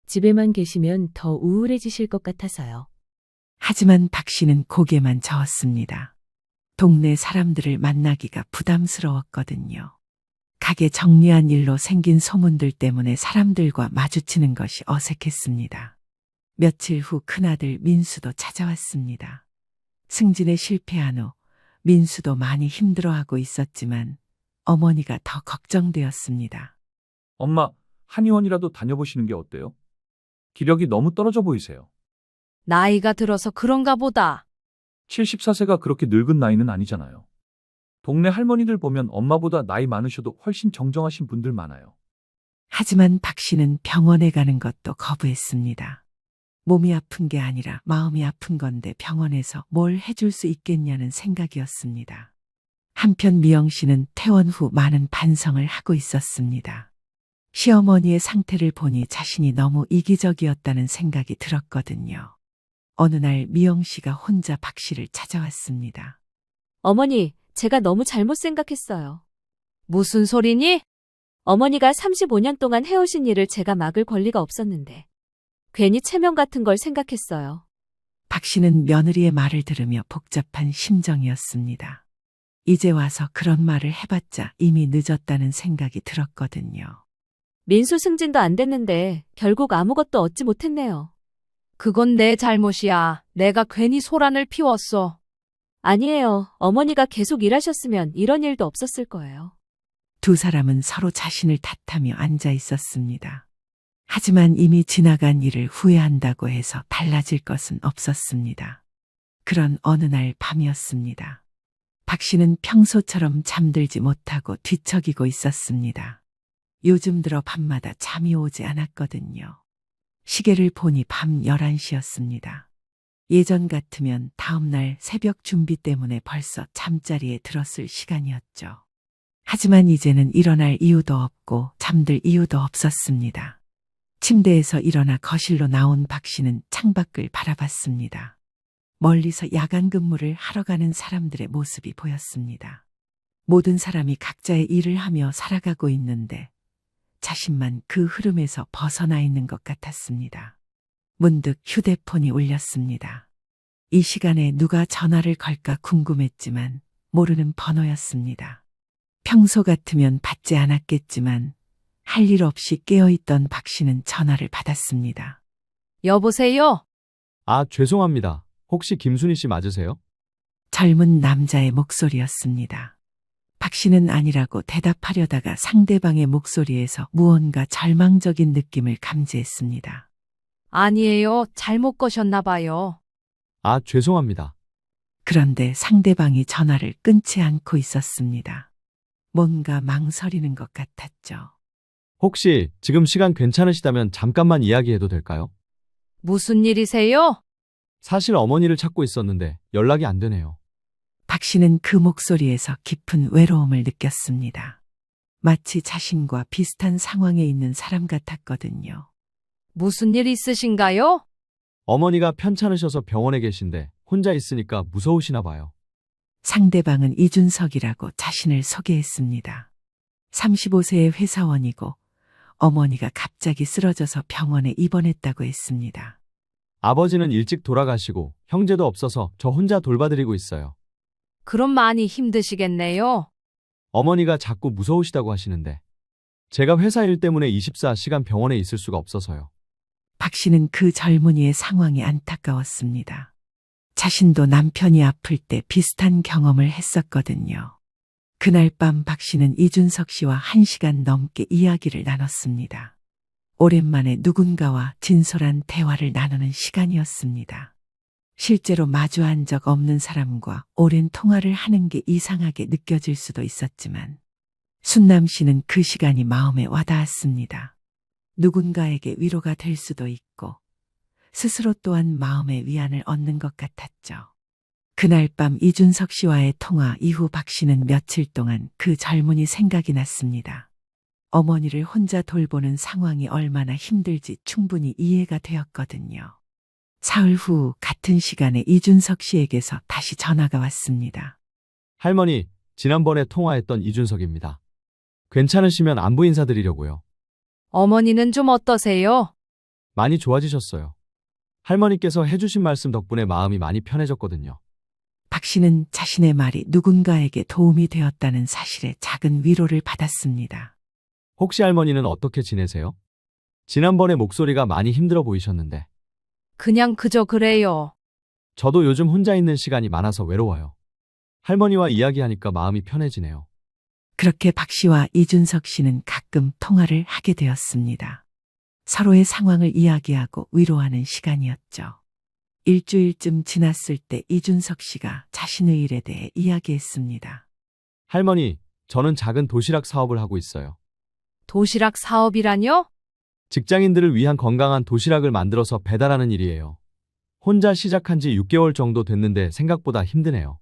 집에만 계시면 더 우울해지실 것 같아서요. 하지만 박 씨는 고개만 저었습니다. 동네 사람들을 만나기가 부담스러웠거든요. 가게 정리한 일로 생긴 소문들 때문에 사람들과 마주치는 것이 어색했습니다. 며칠 후 큰아들 민수도 찾아왔습니다. 승진에 실패한 후 민수도 많이 힘들어하고 있었지만 어머니가 더 걱정되었습니다. 엄마, 한의원이라도 다녀보시는 게 어때요? 기력이 너무 떨어져 보이세요. 나이가 들어서 그런가 보다. 74세가 그렇게 늙은 나이는 아니잖아요. 동네 할머니들 보면 엄마보다 나이 많으셔도 훨씬 정정하신 분들 많아요. 하지만 박 씨는 병원에 가는 것도 거부했습니다. 몸이 아픈 게 아니라 마음이 아픈 건데 병원에서 뭘 해줄 수 있겠냐는 생각이었습니다. 한편 미영 씨는 퇴원 후 많은 반성을 하고 있었습니다. 시어머니의 상태를 보니 자신이 너무 이기적이었다는 생각이 들었거든요. 어느 날 미영 씨가 혼자 박 씨를 찾아왔습니다. 어머니, 제가 너무 잘못 생각했어요. 무슨 소리니? 어머니가 35년 동안 해오신 일을 제가 막을 권리가 없었는데 괜히 체면 같은 걸 생각했어요. 박 씨는 며느리의 말을 들으며 복잡한 심정이었습니다. 이제 와서 그런 말을 해봤자 이미 늦었다는 생각이 들었거든요. 민수 승진도 안 됐는데 결국 아무것도 얻지 못했네요. 그건 내 잘못이야. 내가 괜히 소란을 피웠어. 아니에요. 어머니가 계속 일하셨으면 이런 일도 없었을 거예요. 두 사람은 서로 자신을 탓하며 앉아 있었습니다. 하지만 이미 지나간 일을 후회한다고 해서 달라질 것은 없었습니다. 그런 어느 날 밤이었습니다. 박 씨는 평소처럼 잠들지 못하고 뒤척이고 있었습니다. 요즘 들어 밤마다 잠이 오지 않았거든요. 시계를 보니 밤 11시였습니다. 예전 같으면 다음날 새벽 준비 때문에 벌써 잠자리에 들었을 시간이었죠. 하지만 이제는 일어날 이유도 없고 잠들 이유도 없었습니다. 침대에서 일어나 거실로 나온 박 씨는 창밖을 바라봤습니다. 멀리서 야간 근무를 하러 가는 사람들의 모습이 보였습니다. 모든 사람이 각자의 일을 하며 살아가고 있는데 자신만 그 흐름에서 벗어나 있는 것 같았습니다. 문득 휴대폰이 울렸습니다. 이 시간에 누가 전화를 걸까 궁금했지만 모르는 번호였습니다. 평소 같으면 받지 않았겠지만 할 일 없이 깨어있던 박 씨는 전화를 받았습니다. 여보세요? 아, 죄송합니다. 혹시 김순희 씨 맞으세요? 젊은 남자의 목소리였습니다. 박 씨는 아니라고 대답하려다가 상대방의 목소리에서 무언가 절망적인 느낌을 감지했습니다. 아니에요. 잘못 거셨나 봐요. 아, 죄송합니다. 그런데 상대방이 전화를 끊지 않고 있었습니다. 뭔가 망설이는 것 같았죠. 혹시 지금 시간 괜찮으시다면 잠깐만 이야기해도 될까요? 무슨 일이세요? 사실 어머니를 찾고 있었는데 연락이 안 되네요. 박 씨는 그 목소리에서 깊은 외로움을 느꼈습니다. 마치 자신과 비슷한 상황에 있는 사람 같았거든요. 무슨 일 있으신가요? 어머니가 편찮으셔서 병원에 계신데 혼자 있으니까 무서우시나 봐요. 상대방은 이준석이라고 자신을 소개했습니다. 35세의 회사원이고 어머니가 갑자기 쓰러져서 병원에 입원했다고 했습니다. 아버지는 일찍 돌아가시고 형제도 없어서 저 혼자 돌봐드리고 있어요. 그럼 많이 힘드시겠네요. 어머니가 자꾸 무서우시다고 하시는데 제가 회사 일 때문에 24시간 병원에 있을 수가 없어서요. 박 씨는 그 젊은이의 상황이 안타까웠습니다. 자신도 남편이 아플 때 비슷한 경험을 했었거든요. 그날 밤 박 씨는 이준석 씨와 1시간 넘게 이야기를 나눴습니다. 오랜만에 누군가와 진솔한 대화를 나누는 시간이었습니다. 실제로 마주한 적 없는 사람과 오랜 통화를 하는 게 이상하게 느껴질 수도 있었지만 순남 씨는 그 시간이 마음에 와닿았습니다. 누군가에게 위로가 될 수도 있고 스스로 또한 마음의 위안을 얻는 것 같았죠. 그날 밤 이준석 씨와의 통화 이후 박 씨는 며칠 동안 그 젊은이 생각이 났습니다. 어머니를 혼자 돌보는 상황이 얼마나 힘들지 충분히 이해가 되었거든요. 사흘 후 같은 시간에 이준석 씨에게서 다시 전화가 왔습니다. 할머니, 지난번에 통화했던 이준석입니다. 괜찮으시면 안부 인사드리려고요. 어머니는 좀 어떠세요? 많이 좋아지셨어요. 할머니께서 해주신 말씀 덕분에 마음이 많이 편해졌거든요. 박 씨는 자신의 말이 누군가에게 도움이 되었다는 사실에 작은 위로를 받았습니다. 혹시 할머니는 어떻게 지내세요? 지난번에 목소리가 많이 힘들어 보이셨는데. 그냥 그저 그래요. 저도 요즘 혼자 있는 시간이 많아서 외로워요. 할머니와 이야기하니까 마음이 편해지네요. 그렇게 박 씨와 이준석 씨는 가끔 통화를 하게 되었습니다. 서로의 상황을 이야기하고 위로하는 시간이었죠. 일주일쯤 지났을 때 이준석 씨가 자신의 일에 대해 이야기했습니다. 할머니, 저는 작은 도시락 사업을 하고 있어요. 도시락 사업이라뇨? 직장인들을 위한 건강한 도시락을 만들어서 배달하는 일이에요. 혼자 시작한 지 6개월 정도 됐는데 생각보다 힘드네요.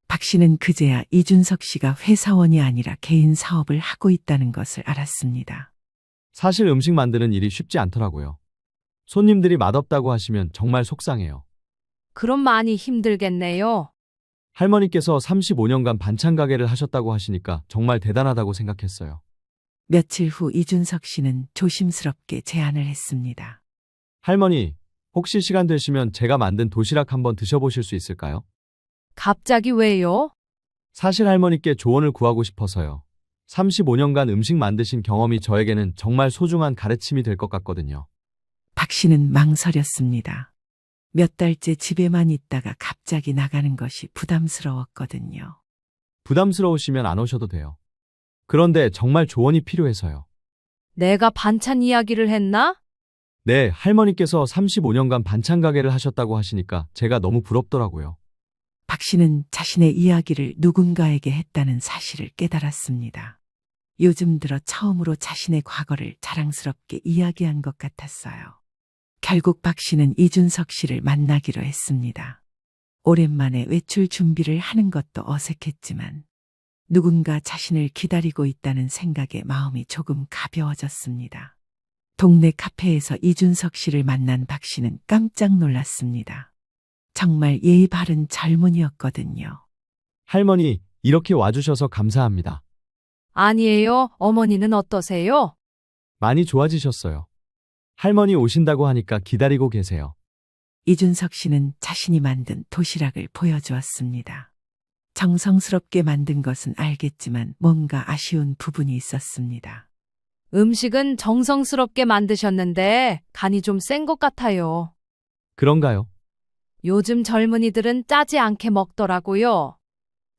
박 씨는 그제야 이준석 씨가 회사원이 아니라 개인 사업을 하고 있다는 것을 알았습니다. 사실 음식 만드는 일이 쉽지 않더라고요. 손님들이 맛없다고 하시면 정말 속상해요. 그럼 많이 힘들겠네요. 할머니께서 35년간 반찬 가게를 하셨다고 하시니까 정말 대단하다고 생각했어요. 며칠 후 이준석 씨는 조심스럽게 제안을 했습니다. 할머니, 혹시 시간 되시면 제가 만든 도시락 한번 드셔보실 수 있을까요? 갑자기 왜요? 사실 할머니께 조언을 구하고 싶어서요. 35년간 음식 만드신 경험이 저에게는 정말 소중한 가르침이 될 것 같거든요. 박 씨는 망설였습니다. 몇 달째 집에만 있다가 갑자기 나가는 것이 부담스러웠거든요. 부담스러우시면 안 오셔도 돼요. 그런데 정말 조언이 필요해서요. 내가 반찬 이야기를 했나? 네, 할머니께서 35년간 반찬 가게를 하셨다고 하시니까 제가 너무 부럽더라고요. 박 씨는 자신의 이야기를 누군가에게 했다는 사실을 깨달았습니다. 요즘 들어 처음으로 자신의 과거를 자랑스럽게 이야기한 것 같았어요. 결국 박 씨는 이준석 씨를 만나기로 했습니다. 오랜만에 외출 준비를 하는 것도 어색했지만 누군가 자신을 기다리고 있다는 생각에 마음이 조금 가벼워졌습니다. 동네 카페에서 이준석 씨를 만난 박 씨는 깜짝 놀랐습니다. 정말 예의 바른 젊은이였거든요. 할머니, 이렇게 와주셔서 감사합니다. 아니에요. 어머니는 어떠세요? 많이 좋아지셨어요. 할머니 오신다고 하니까 기다리고 계세요. 이준석 씨는 자신이 만든 도시락을 보여주었습니다. 정성스럽게 만든 것은 알겠지만 뭔가 아쉬운 부분이 있었습니다. 음식은 정성스럽게 만드셨는데 간이 좀 센 것 같아요. 그런가요? 요즘 젊은이들은 짜지 않게 먹더라고요.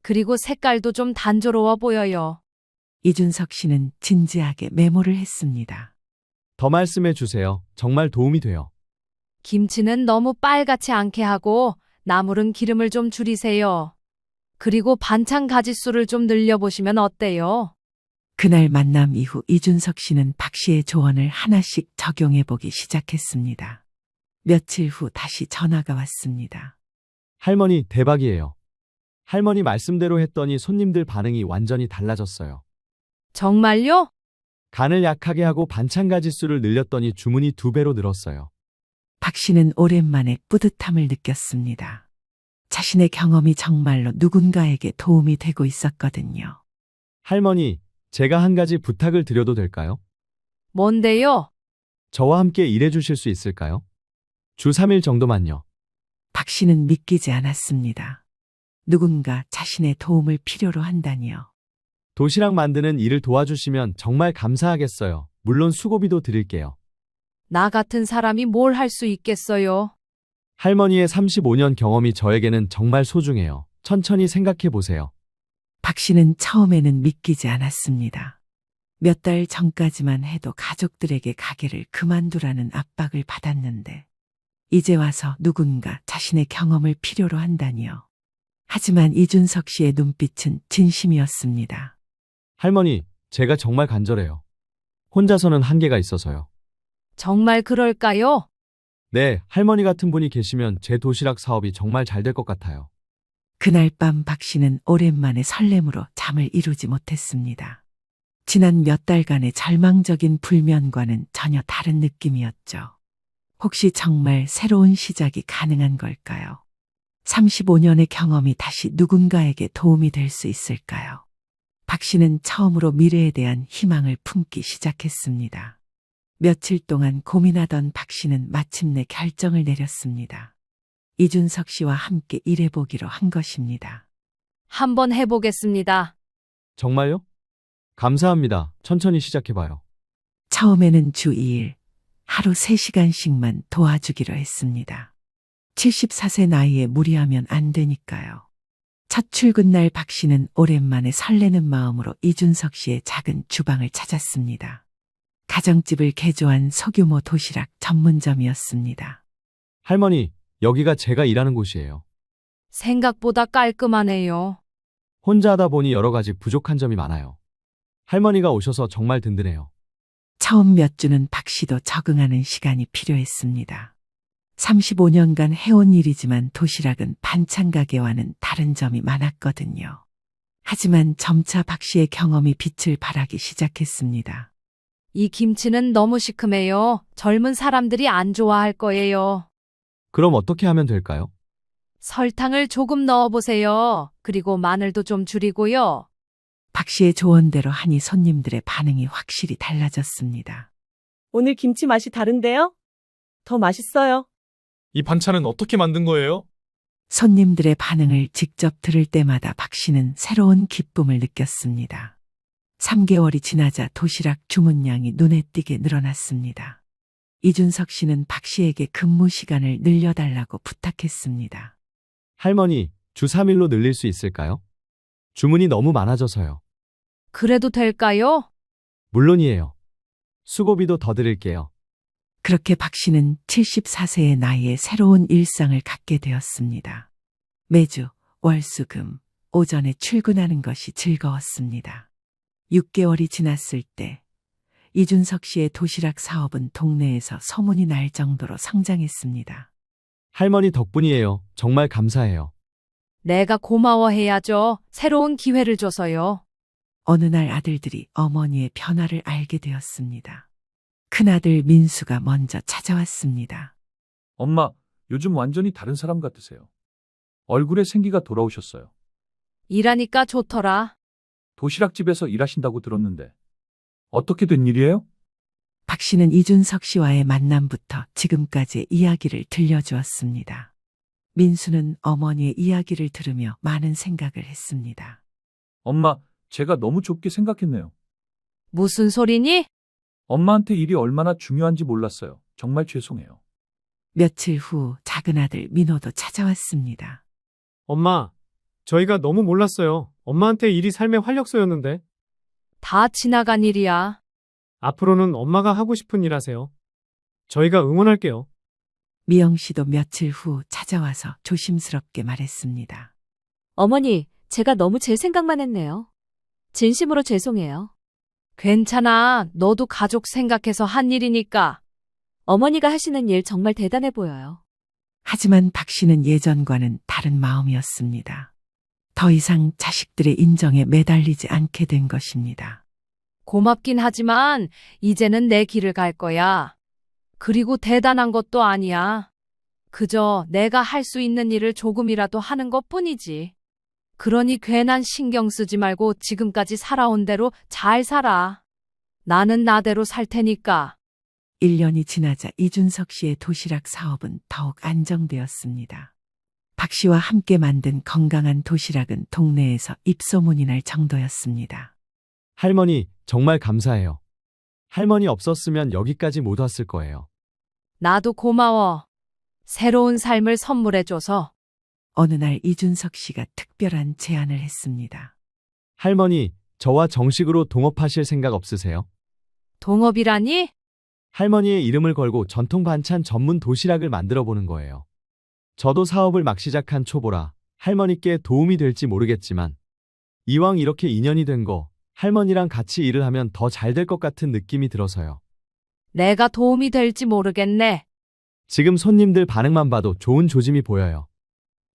그리고 색깔도 좀 단조로워 보여요. 이준석 씨는 진지하게 메모를 했습니다. 더 말씀해 주세요. 정말 도움이 돼요. 김치는 너무 빨갛지 않게 하고 나물은 기름을 좀 줄이세요. 그리고 반찬 가짓수를 좀 늘려보시면 어때요? 그날 만남 이후 이준석 씨는 박 씨의 조언을 하나씩 적용해보기 시작했습니다. 며칠 후 다시 전화가 왔습니다. 할머니, 대박이에요. 할머니 말씀대로 했더니 손님들 반응이 완전히 달라졌어요. 정말요? 간을 약하게 하고 반찬 가짓수를 늘렸더니 주문이 2배로 늘었어요. 박 씨는 오랜만에 뿌듯함을 느꼈습니다. 자신의 경험이 정말로 누군가에게 도움이 되고 있었거든요. 할머니, 제가 한 가지 부탁을 드려도 될까요? 뭔데요? 저와 함께 일해 주실 수 있을까요? 주 3일 정도만요. 박 씨는 믿기지 않았습니다. 누군가 자신의 도움을 필요로 한다니요. 도시락 만드는 일을 도와주시면 정말 감사하겠어요. 물론 수고비도 드릴게요. 나 같은 사람이 뭘 할 수 있겠어요? 할머니의 35년 경험이 저에게는 정말 소중해요. 천천히 생각해 보세요. 박 씨는 처음에는 믿기지 않았습니다. 몇 달 전까지만 해도 가족들에게 가게를 그만두라는 압박을 받았는데 이제 와서 누군가 자신의 경험을 필요로 한다니요. 하지만 이준석 씨의 눈빛은 진심이었습니다. 할머니, 제가 정말 간절해요. 혼자서는 한계가 있어서요. 정말 그럴까요? 네, 할머니 같은 분이 계시면 제 도시락 사업이 정말 잘 될 것 같아요. 그날 밤 박 씨는 오랜만에 설렘으로 잠을 이루지 못했습니다. 지난 몇 달간의 절망적인 불면과는 전혀 다른 느낌이었죠. 혹시 정말 새로운 시작이 가능한 걸까요? 35년의 경험이 다시 누군가에게 도움이 될 수 있을까요? 박 씨는 처음으로 미래에 대한 희망을 품기 시작했습니다. 며칠 동안 고민하던 박 씨는 마침내 결정을 내렸습니다. 이준석 씨와 함께 일해보기로 한 것입니다. 한번 해보겠습니다. 정말요? 감사합니다. 천천히 시작해봐요. 처음에는 주 2일, 하루 3시간씩만 도와주기로 했습니다. 74세 나이에 무리하면 안 되니까요. 첫 출근 날 박 씨는 오랜만에 설레는 마음으로 이준석 씨의 작은 주방을 찾았습니다. 가정집을 개조한 소규모 도시락 전문점이었습니다. 할머니, 여기가 제가 일하는 곳이에요. 생각보다 깔끔하네요. 혼자 하다 보니 여러 가지 부족한 점이 많아요. 할머니가 오셔서 정말 든든해요. 처음 몇 주는 박 씨도 적응하는 시간이 필요했습니다. 35년간 해온 일이지만 도시락은 반찬 가게와는 다른 점이 많았거든요. 하지만 점차 박 씨의 경험이 빛을 발하기 시작했습니다. 이 김치는 너무 시큼해요. 젊은 사람들이 안 좋아할 거예요. 그럼 어떻게 하면 될까요? 설탕을 조금 넣어보세요. 그리고 마늘도 좀 줄이고요. 박 씨의 조언대로 하니 손님들의 반응이 확실히 달라졌습니다. 오늘 김치 맛이 다른데요? 더 맛있어요. 이 반찬은 어떻게 만든 거예요? 손님들의 반응을 직접 들을 때마다 박 씨는 새로운 기쁨을 느꼈습니다. 3개월이 지나자 도시락 주문량이 눈에 띄게 늘어났습니다. 이준석 씨는 박 씨에게 근무 시간을 늘려달라고 부탁했습니다. 할머니, 주 3일로 늘릴 수 있을까요? 주문이 너무 많아져서요. 그래도 될까요? 물론이에요. 수고비도 더 드릴게요. 그렇게 박 씨는 74세의 나이에 새로운 일상을 갖게 되었습니다. 매주 월수금 오전에 출근하는 것이 즐거웠습니다. 6개월이 지났을 때 이준석 씨의 도시락 사업은 동네에서 소문이 날 정도로 성장했습니다. 할머니 덕분이에요. 정말 감사해요. 내가 고마워해야죠. 새로운 기회를 줘서요. 어느 날 아들들이 어머니의 변화를 알게 되었습니다. 큰아들 민수가 먼저 찾아왔습니다. 엄마, 요즘 완전히 다른 사람 같으세요. 얼굴에 생기가 돌아오셨어요. 일하니까 좋더라. 도시락집에서 일하신다고 들었는데 어떻게 된 일이에요? 박 씨는 이준석 씨와의 만남부터 지금까지의 이야기를 들려주었습니다. 민수는 어머니의 이야기를 들으며 많은 생각을 했습니다. 엄마, 제가 너무 좁게 생각했네요. 무슨 소리니? 엄마한테 일이 얼마나 중요한지 몰랐어요. 정말 죄송해요. 며칠 후 작은 아들 민호도 찾아왔습니다. 엄마, 저희가 너무 몰랐어요. 엄마한테 일이 삶의 활력소였는데. 다 지나간 일이야. 앞으로는 엄마가 하고 싶은 일 하세요. 저희가 응원할게요. 미영 씨도 며칠 후 찾아와서 조심스럽게 말했습니다. 어머니, 제가 너무 제 생각만 했네요. 진심으로 죄송해요. 괜찮아. 너도 가족 생각해서 한 일이니까. 어머니가 하시는 일 정말 대단해 보여요. 하지만 박 씨는 예전과는 다른 마음이었습니다. 더 이상 자식들의 인정에 매달리지 않게 된 것입니다. 고맙긴 하지만 이제는 내 길을 갈 거야. 그리고 대단한 것도 아니야. 그저 내가 할 수 있는 일을 조금이라도 하는 것뿐이지. 그러니 괜한 신경 쓰지 말고 지금까지 살아온 대로 잘 살아. 나는 나대로 살 테니까. 1년이 지나자 이준석 씨의 도시락 사업은 더욱 안정되었습니다. 박 씨와 함께 만든 건강한 도시락은 동네에서 입소문이 날 정도였습니다. 할머니, 정말 감사해요. 할머니 없었으면 여기까지 못 왔을 거예요. 나도 고마워. 새로운 삶을 선물해줘서. 어느 날 이준석 씨가 특별한 제안을 했습니다. 할머니, 저와 정식으로 동업하실 생각 없으세요? 동업이라니? 할머니의 이름을 걸고 전통 반찬 전문 도시락을 만들어 보는 거예요. 저도 사업을 막 시작한 초보라 할머니께 도움이 될지 모르겠지만 이왕 이렇게 인연이 된 거 할머니랑 같이 일을 하면 더 잘 될 것 같은 느낌이 들어서요. 내가 도움이 될지 모르겠네. 지금 손님들 반응만 봐도 좋은 조짐이 보여요.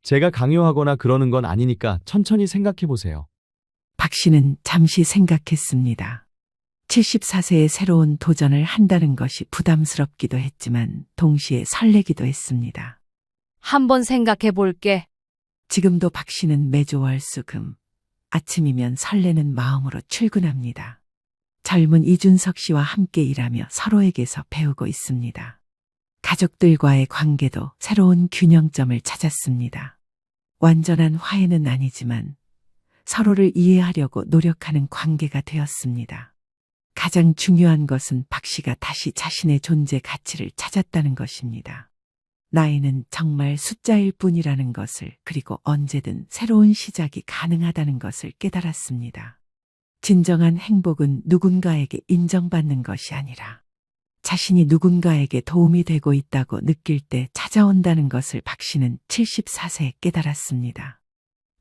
제가 강요하거나 그러는 건 아니니까 천천히 생각해 보세요. 박 씨는 잠시 생각했습니다. 74세의 새로운 도전을 한다는 것이 부담스럽기도 했지만 동시에 설레기도 했습니다. 한번 생각해 볼게. 지금도 박 씨는 매주 월수금 아침이면 설레는 마음으로 출근합니다. 젊은 이준석 씨와 함께 일하며 서로에게서 배우고 있습니다. 가족들과의 관계도 새로운 균형점을 찾았습니다. 완전한 화해는 아니지만 서로를 이해하려고 노력하는 관계가 되었습니다. 가장 중요한 것은 박 씨가 다시 자신의 존재 가치를 찾았다는 것입니다. 나이는 정말 숫자일 뿐이라는 것을, 그리고 언제든 새로운 시작이 가능하다는 것을 깨달았습니다. 진정한 행복은 누군가에게 인정받는 것이 아니라 자신이 누군가에게 도움이 되고 있다고 느낄 때 찾아온다는 것을 박 씨는 74세에 깨달았습니다.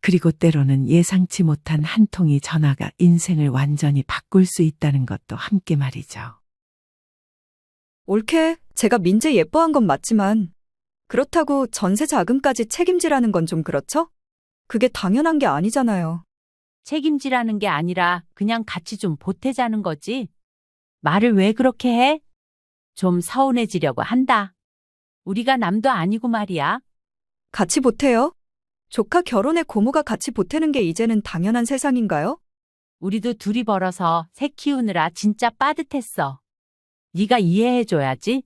그리고 때로는 예상치 못한 한 통의 전화가 인생을 완전히 바꿀 수 있다는 것도 함께 말이죠. 옳게 제가 민재 예뻐한 건 맞지만 그렇다고 전세 자금까지 책임지라는 건 좀 그렇죠? 그게 당연한 게 아니잖아요. 책임지라는 게 아니라 그냥 같이 좀 보태자는 거지. 말을 왜 그렇게 해? 좀 서운해지려고 한다. 우리가 남도 아니고 말이야. 같이 보태요? 조카 결혼에 고모가 같이 보태는 게 이제는 당연한 세상인가요? 우리도 둘이 벌어서 새 키우느라 진짜 빠듯했어. 네가 이해해줘야지.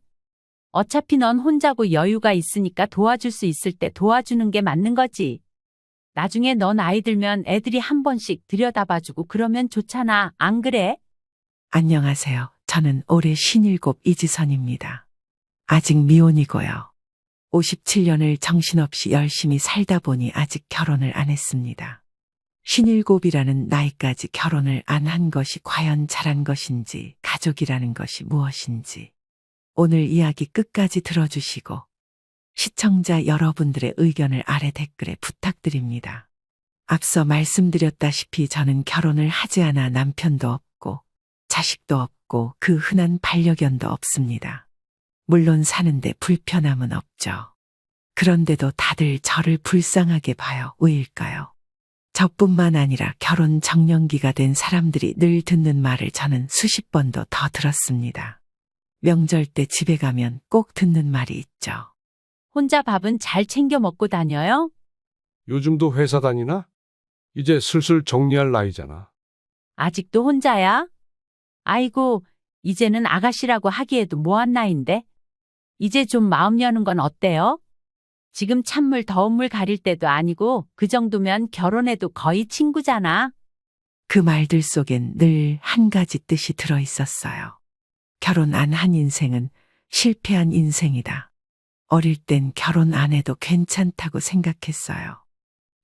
어차피 넌 혼자고 여유가 있으니까 도와줄 수 있을 때 도와주는 게 맞는 거지. 나중에 넌 아이 들면 애들이 한 번씩 들여다봐주고 그러면 좋잖아. 안 그래? 안녕하세요. 저는 올해 57 이지선입니다. 아직 미혼이고요. 57년을 정신없이 열심히 살다 보니 아직 결혼을 안 했습니다. 57이라는 나이까지 결혼을 안 한 것이 과연 잘한 것인지, 가족이라는 것이 무엇인지 오늘 이야기 끝까지 들어주시고 시청자 여러분들의 의견을 아래 댓글에 부탁드립니다. 앞서 말씀드렸다시피 저는 결혼을 하지 않아 남편도 없고 자식도 없고 그 흔한 반려견도 없습니다. 물론 사는데 불편함은 없죠. 그런데도 다들 저를 불쌍하게 봐요. 왜일까요? 저뿐만 아니라 결혼 정년기가 된 사람들이 늘 듣는 말을 저는 수십 번도 더 들었습니다. 명절 때 집에 가면 꼭 듣는 말이 있죠. 혼자 밥은 잘 챙겨 먹고 다녀요? 요즘도 회사 다니나? 이제 슬슬 정리할 나이잖아. 아직도 혼자야? 아이고, 이제는 아가씨라고 하기에도 뭐한 나이인데? 이제 좀 마음 여는 건 어때요? 지금 찬물 더운 물 가릴 때도 아니고 그 정도면 결혼해도 거의 친구잖아. 그 말들 속엔 늘 한 가지 뜻이 들어 있었어요. 결혼 안 한 인생은 실패한 인생이다. 어릴 땐 결혼 안 해도 괜찮다고 생각했어요.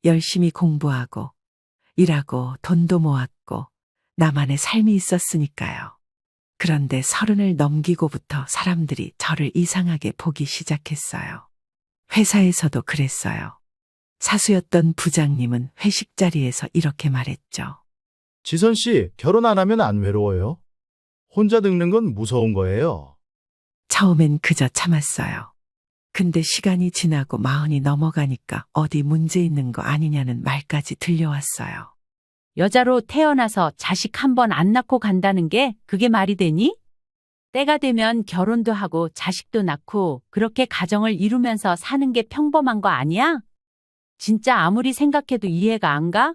열심히 공부하고 일하고 돈도 모았고 나만의 삶이 있었으니까요. 그런데 30을 넘기고부터 사람들이 저를 이상하게 보기 시작했어요. 회사에서도 그랬어요. 사수였던 부장님은 회식 자리에서 이렇게 말했죠. 지선 씨, 결혼 안 하면 안 외로워요? 혼자 늙는 건 무서운 거예요. 처음엔 그저 참았어요. 근데 시간이 지나고 40이 넘어가니까 어디 문제 있는 거 아니냐는 말까지 들려왔어요. 여자로 태어나서 자식 한 번 안 낳고 간다는 게 그게 말이 되니? 때가 되면 결혼도 하고 자식도 낳고 그렇게 가정을 이루면서 사는 게 평범한 거 아니야? 진짜 아무리 생각해도 이해가 안 가?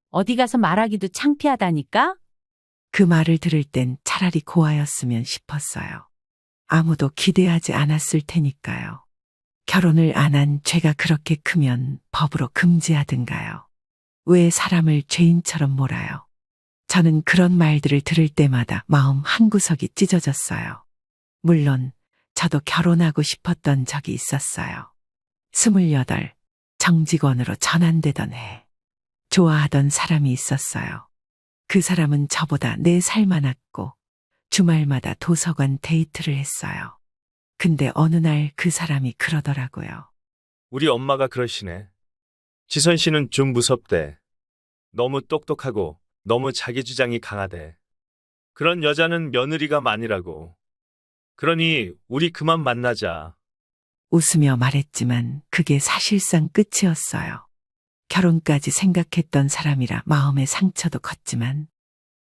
어디 가서 말하기도 창피하다니까? 그 말을 들을 땐 차라리 고아였으면 싶었어요. 아무도 기대하지 않았을 테니까요. 결혼을 안 한 죄가 그렇게 크면 법으로 금지하든가요. 왜 사람을 죄인처럼 몰아요? 저는 그런 말들을 들을 때마다 마음 한구석이 찢어졌어요. 물론 저도 결혼하고 싶었던 적이 있었어요. 28, 정직원으로 전환되던 해. 좋아하던 사람이 있었어요. 그 사람은 저보다 4살 많았고 주말마다 도서관 데이트를 했어요. 근데 어느 날 그 사람이 그러더라고요. 우리 엄마가 그러시네. 지선 씨는 좀 무섭대. 너무 똑똑하고 너무 자기 주장이 강하대. 그런 여자는 며느리가 많으라고. 그러니 우리 그만 만나자. 웃으며 말했지만 그게 사실상 끝이었어요. 결혼까지 생각했던 사람이라 마음의 상처도 컸지만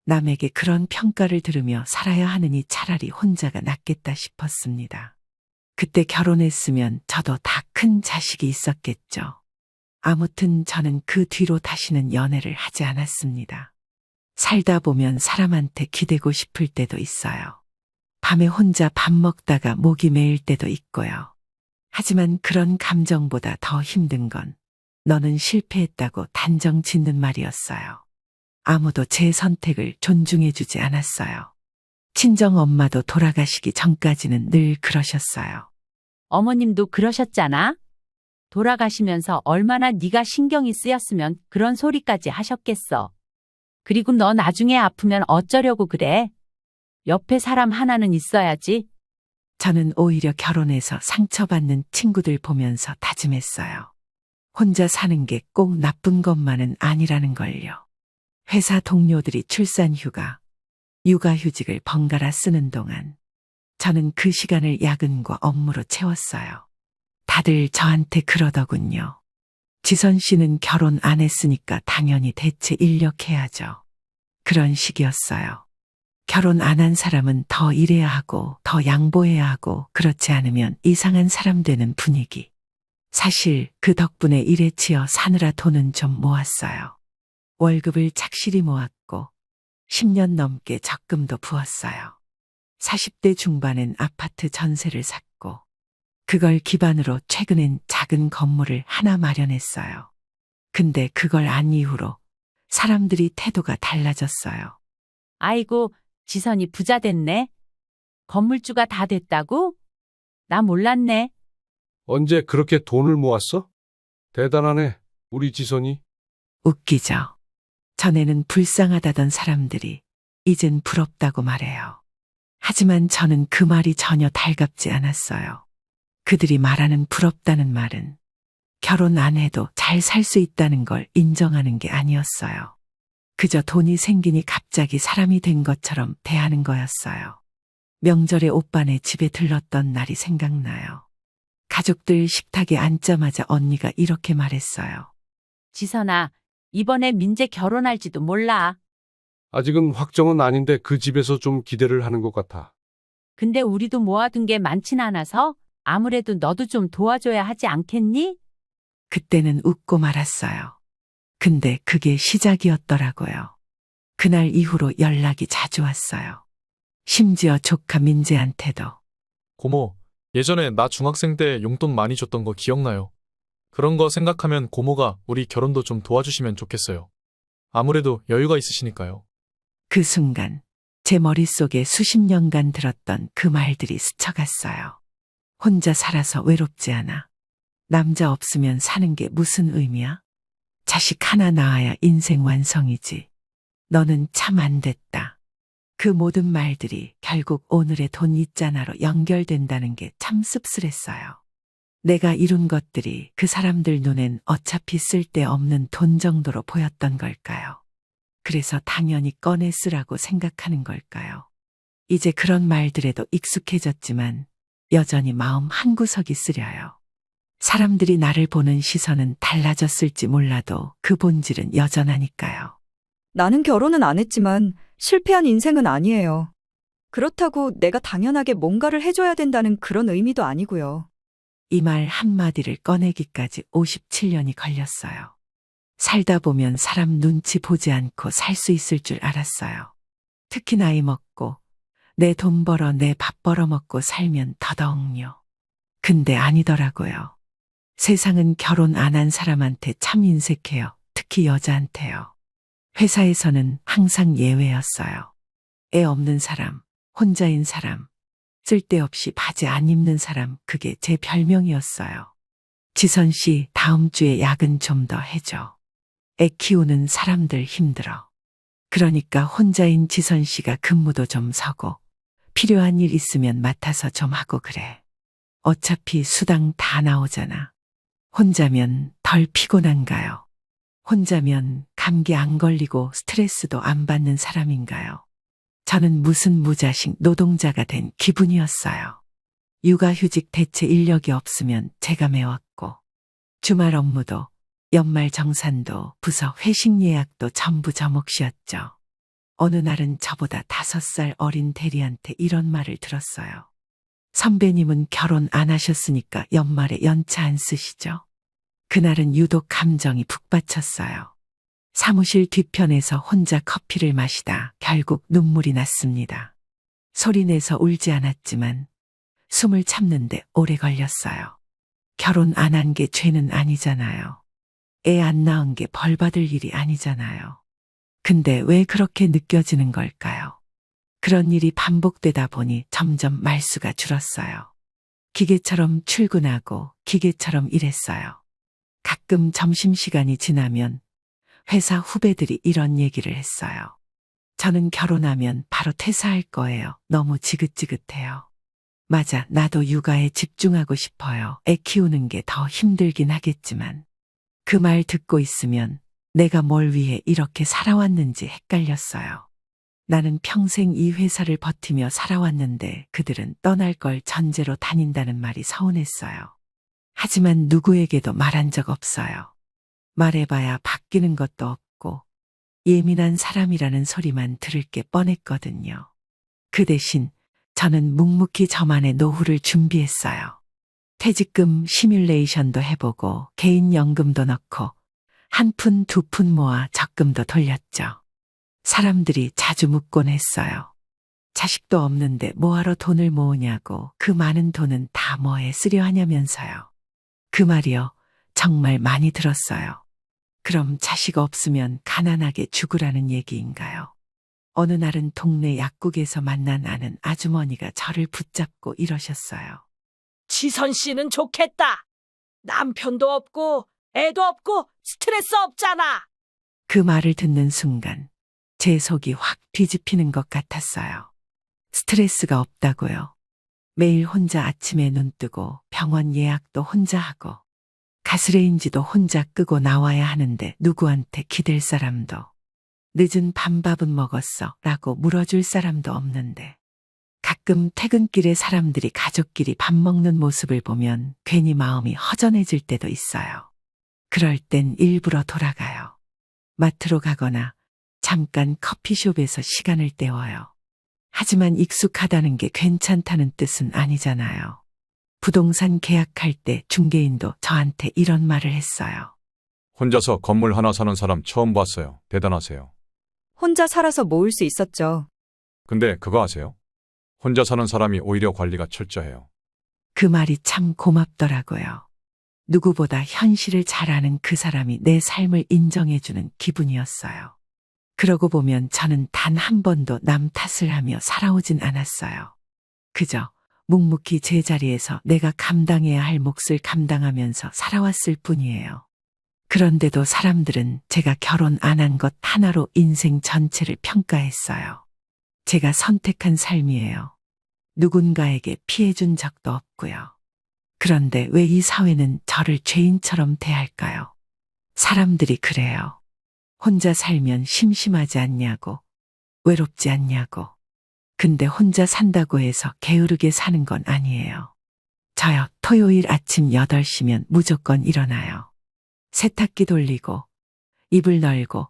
남에게 그런 평가를 들으며 살아야 하느니 차라리 혼자가 낫겠다 싶었습니다. 그때 결혼했으면 저도 다 큰 자식이 있었겠죠. 아무튼 저는 그 뒤로 다시는 연애를 하지 않았습니다. 살다 보면 사람한테 기대고 싶을 때도 있어요. 밤에 혼자 밥 먹다가 목이 메일 때도 있고요. 하지만 그런 감정보다 더 힘든 건 너는 실패했다고 단정 짓는 말이었어요. 아무도 제 선택을 존중해주지 않았어요. 친정 엄마도 돌아가시기 전까지는 늘 그러셨어요. 어머님도 그러셨잖아. 돌아가시면서 얼마나 네가 신경이 쓰였으면 그런 소리까지 하셨겠어. 그리고 너 나중에 아프면 어쩌려고 그래? 옆에 사람 하나는 있어야지. 저는 오히려 결혼해서 상처받는 친구들 보면서 다짐했어요. 혼자 사는 게 꼭 나쁜 것만은 아니라는 걸요. 회사 동료들이 출산휴가, 육아휴직을 번갈아 쓰는 동안 저는 그 시간을 야근과 업무로 채웠어요. 다들 저한테 그러더군요. 지선 씨는 결혼 안 했으니까 당연히 대체 인력해야죠. 그런 식이었어요. 결혼 안 한 사람은 더 일해야 하고 더 양보해야 하고 그렇지 않으면 이상한 사람 되는 분위기. 사실 그 덕분에 일에 치여 사느라 돈은 좀 모았어요. 월급을 착실히 모았고 10년 넘게 적금도 부었어요. 40대 중반엔 아파트 전세를 샀고 그걸 기반으로 최근엔 작은 건물을 하나 마련했어요. 근데 그걸 안 이후로 사람들이 태도가 달라졌어요. 아이고, 지선이 부자 됐네. 건물주가 다 됐다고? 나 몰랐네. 언제 그렇게 돈을 모았어? 대단하네, 우리 지선이. 웃기죠. 전에는 불쌍하다던 사람들이 이젠 부럽다고 말해요. 하지만 저는 그 말이 전혀 달갑지 않았어요. 그들이 말하는 부럽다는 말은 결혼 안 해도 잘 살 수 있다는 걸 인정하는 게 아니었어요. 그저 돈이 생기니 갑자기 사람이 된 것처럼 대하는 거였어요. 명절에 오빠네 집에 들렀던 날이 생각나요. 가족들 식탁에 앉자마자 언니가 이렇게 말했어요. 지선아, 이번에 민재 결혼할지도 몰라. 아직은 확정은 아닌데 그 집에서 좀 기대를 하는 것 같아. 근데 우리도 모아둔 게 많진 않아서 아무래도 너도 좀 도와줘야 하지 않겠니? 그때는 웃고 말았어요. 근데 그게 시작이었더라고요. 그날 이후로 연락이 자주 왔어요. 심지어 조카 민재한테도. 고모, 예전에 나 중학생 때 용돈 많이 줬던 거 기억나요? 그런 거 생각하면 고모가 우리 결혼도 좀 도와주시면 좋겠어요. 아무래도 여유가 있으시니까요. 그 순간 제 머릿속에 수십 년간 들었던 그 말들이 스쳐갔어요. 혼자 살아서 외롭지 않아. 남자 없으면 사는 게 무슨 의미야? 자식 하나 낳아야 인생 완성이지. 너는 참 안 됐다. 그 모든 말들이 결국 오늘의 돈 있잖아로 연결된다는 게 참 씁쓸했어요. 내가 이룬 것들이 그 사람들 눈엔 어차피 쓸데없는 돈 정도로 보였던 걸까요? 그래서 당연히 꺼내 쓰라고 생각하는 걸까요? 이제 그런 말들에도 익숙해졌지만 여전히 마음 한구석이 쓰려요. 사람들이 나를 보는 시선은 달라졌을지 몰라도 그 본질은 여전하니까요. 나는 결혼은 안 했지만 실패한 인생은 아니에요. 그렇다고 내가 당연하게 뭔가를 해줘야 된다는 그런 의미도 아니고요. 이 말 한마디를 꺼내기까지 57년이 걸렸어요. 살다 보면 사람 눈치 보지 않고 살 수 있을 줄 알았어요. 특히 나이 먹고 내 돈 벌어 내 밥 벌어 먹고 살면 더더욱요. 근데 아니더라고요. 세상은 결혼 안 한 사람한테 참 인색해요. 특히 여자한테요. 회사에서는 항상 예외였어요. 애 없는 사람, 혼자인 사람, 쓸데없이 바지 안 입는 사람, 그게 제 별명이었어요. 지선 씨, 다음 주에 야근 좀 더 해줘. 애 키우는 사람들 힘들어. 그러니까 혼자인 지선 씨가 근무도 좀 서고 필요한 일 있으면 맡아서 좀 하고 그래. 어차피 수당 다 나오잖아. 혼자면 덜 피곤한가요? 혼자면 감기 안 걸리고 스트레스도 안 받는 사람인가요? 저는 무슨 무자식 노동자가 된 기분이었어요. 육아휴직 대체 인력이 없으면 제가 메웠고, 주말 업무도, 연말 정산도, 부서 회식 예약도 전부 저 몫이었죠. 어느 날은 저보다 5살 어린 대리한테 이런 말을 들었어요. 선배님은 결혼 안 하셨으니까 연말에 연차 안 쓰시죠? 그날은 유독 감정이 북받쳤어요. 사무실 뒤편에서 혼자 커피를 마시다 결국 눈물이 났습니다. 소리내서 울지 않았지만 숨을 참는데 오래 걸렸어요. 결혼 안 한 게 죄는 아니잖아요. 애 안 낳은 게 벌 받을 일이 아니잖아요. 근데 왜 그렇게 느껴지는 걸까요? 그런 일이 반복되다 보니 점점 말수가 줄었어요. 기계처럼 출근하고 기계처럼 일했어요. 가끔 점심시간이 지나면 회사 후배들이 이런 얘기를 했어요. 저는 결혼하면 바로 퇴사할 거예요. 너무 지긋지긋해요. 맞아, 나도 육아에 집중하고 싶어요. 애 키우는 게 더 힘들긴 하겠지만. 그 말 듣고 있으면 내가 뭘 위해 이렇게 살아왔는지 헷갈렸어요. 나는 평생 이 회사를 버티며 살아왔는데 그들은 떠날 걸 전제로 다닌다는 말이 서운했어요. 하지만 누구에게도 말한 적 없어요. 말해봐야 바뀌는 것도 없고 예민한 사람이라는 소리만 들을 게 뻔했거든요. 그 대신 저는 묵묵히 저만의 노후를 준비했어요. 퇴직금 시뮬레이션도 해보고 개인연금도 넣고 한 푼, 두 푼 모아 적금도 돌렸죠. 사람들이 자주 묻곤 했어요. 자식도 없는데 뭐하러 돈을 모으냐고, 그 많은 돈은 다 뭐에 쓰려 하냐면서요. 그 말이요, 정말 많이 들었어요. 그럼 자식 없으면 가난하게 죽으라는 얘기인가요? 어느 날은 동네 약국에서 만난 아는 아주머니가 저를 붙잡고 이러셨어요. 지선 씨는 좋겠다. 남편도 없고 애도 없고 스트레스 없잖아. 그 말을 듣는 순간 제 속이 확 뒤집히는 것 같았어요. 스트레스가 없다고요. 매일 혼자 아침에 눈 뜨고 병원 예약도 혼자 하고 가스레인지도 혼자 끄고 나와야 하는데 누구한테 기댈 사람도, 늦은 밤밥은 먹었어 라고 물어줄 사람도 없는데, 가끔 퇴근길에 사람들이 가족끼리 밥 먹는 모습을 보면 괜히 마음이 허전해질 때도 있어요. 그럴 땐 일부러 돌아가요. 마트로 가거나 잠깐 커피숍에서 시간을 때워요. 하지만 익숙하다는 게 괜찮다는 뜻은 아니잖아요. 부동산 계약할 때 중개인도 저한테 이런 말을 했어요. 혼자서 건물 하나 사는 사람 처음 봤어요. 대단하세요. 혼자 살아서 모을 수 있었죠. 근데 그거 아세요? 혼자 사는 사람이 오히려 관리가 철저해요. 그 말이 참 고맙더라고요. 누구보다 현실을 잘 아는 그 사람이 내 삶을 인정해주는 기분이었어요. 그러고 보면 저는 단 한 번도 남 탓을 하며 살아오진 않았어요. 그저 묵묵히 제자리에서 내가 감당해야 할 몫을 감당하면서 살아왔을 뿐이에요. 그런데도 사람들은 제가 결혼 안 한 것 하나로 인생 전체를 평가했어요. 제가 선택한 삶이에요. 누군가에게 피해준 적도 없고요. 그런데 왜 이 사회는 저를 죄인처럼 대할까요? 사람들이 그래요. 혼자 살면 심심하지 않냐고, 외롭지 않냐고. 근데 혼자 산다고 해서 게으르게 사는 건 아니에요. 저요, 토요일 아침 8시면 무조건 일어나요. 세탁기 돌리고, 이불 널고,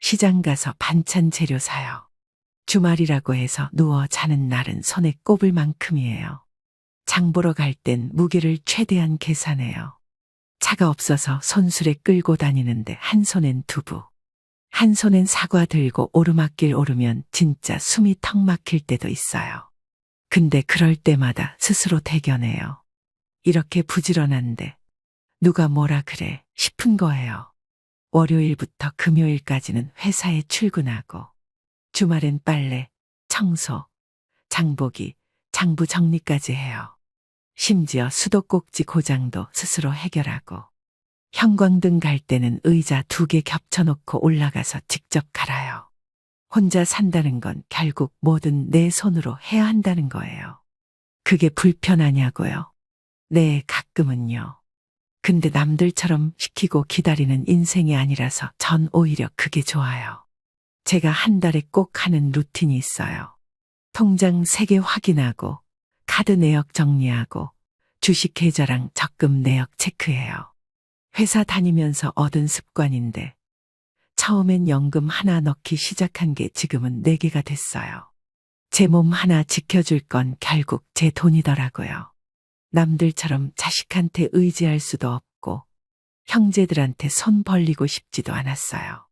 시장 가서 반찬 재료 사요. 주말이라고 해서 누워 자는 날은 손에 꼽을 만큼이에요. 장 보러 갈 땐 무게를 최대한 계산해요. 차가 없어서 손수레 끌고 다니는데 한 손엔 두부, 한 손엔 사과 들고 오르막길 오르면 진짜 숨이 턱 막힐 때도 있어요. 근데 그럴 때마다 스스로 대견해요. 이렇게 부지런한데 누가 뭐라 그래 싶은 거예요. 월요일부터 금요일까지는 회사에 출근하고 주말엔 빨래, 청소, 장보기, 장부 정리까지 해요. 심지어 수도꼭지 고장도 스스로 해결하고 형광등 갈 때는 의자 2개 겹쳐놓고 올라가서 직접 갈아요. 혼자 산다는 건 결국 뭐든 내 손으로 해야 한다는 거예요. 그게 불편하냐고요? 네, 가끔은요. 근데 남들처럼 시키고 기다리는 인생이 아니라서 전 오히려 그게 좋아요. 제가 한 달에 꼭 하는 루틴이 있어요. 통장 3개 확인하고 카드 내역 정리하고 주식 계좌랑 적금 내역 체크해요. 회사 다니면서 얻은 습관인데 처음엔 연금 하나 넣기 시작한 게 지금은 4개가 됐어요. 제 몸 하나 지켜줄 건 결국 제 돈이더라고요. 남들처럼 자식한테 의지할 수도 없고 형제들한테 손 벌리고 싶지도 않았어요.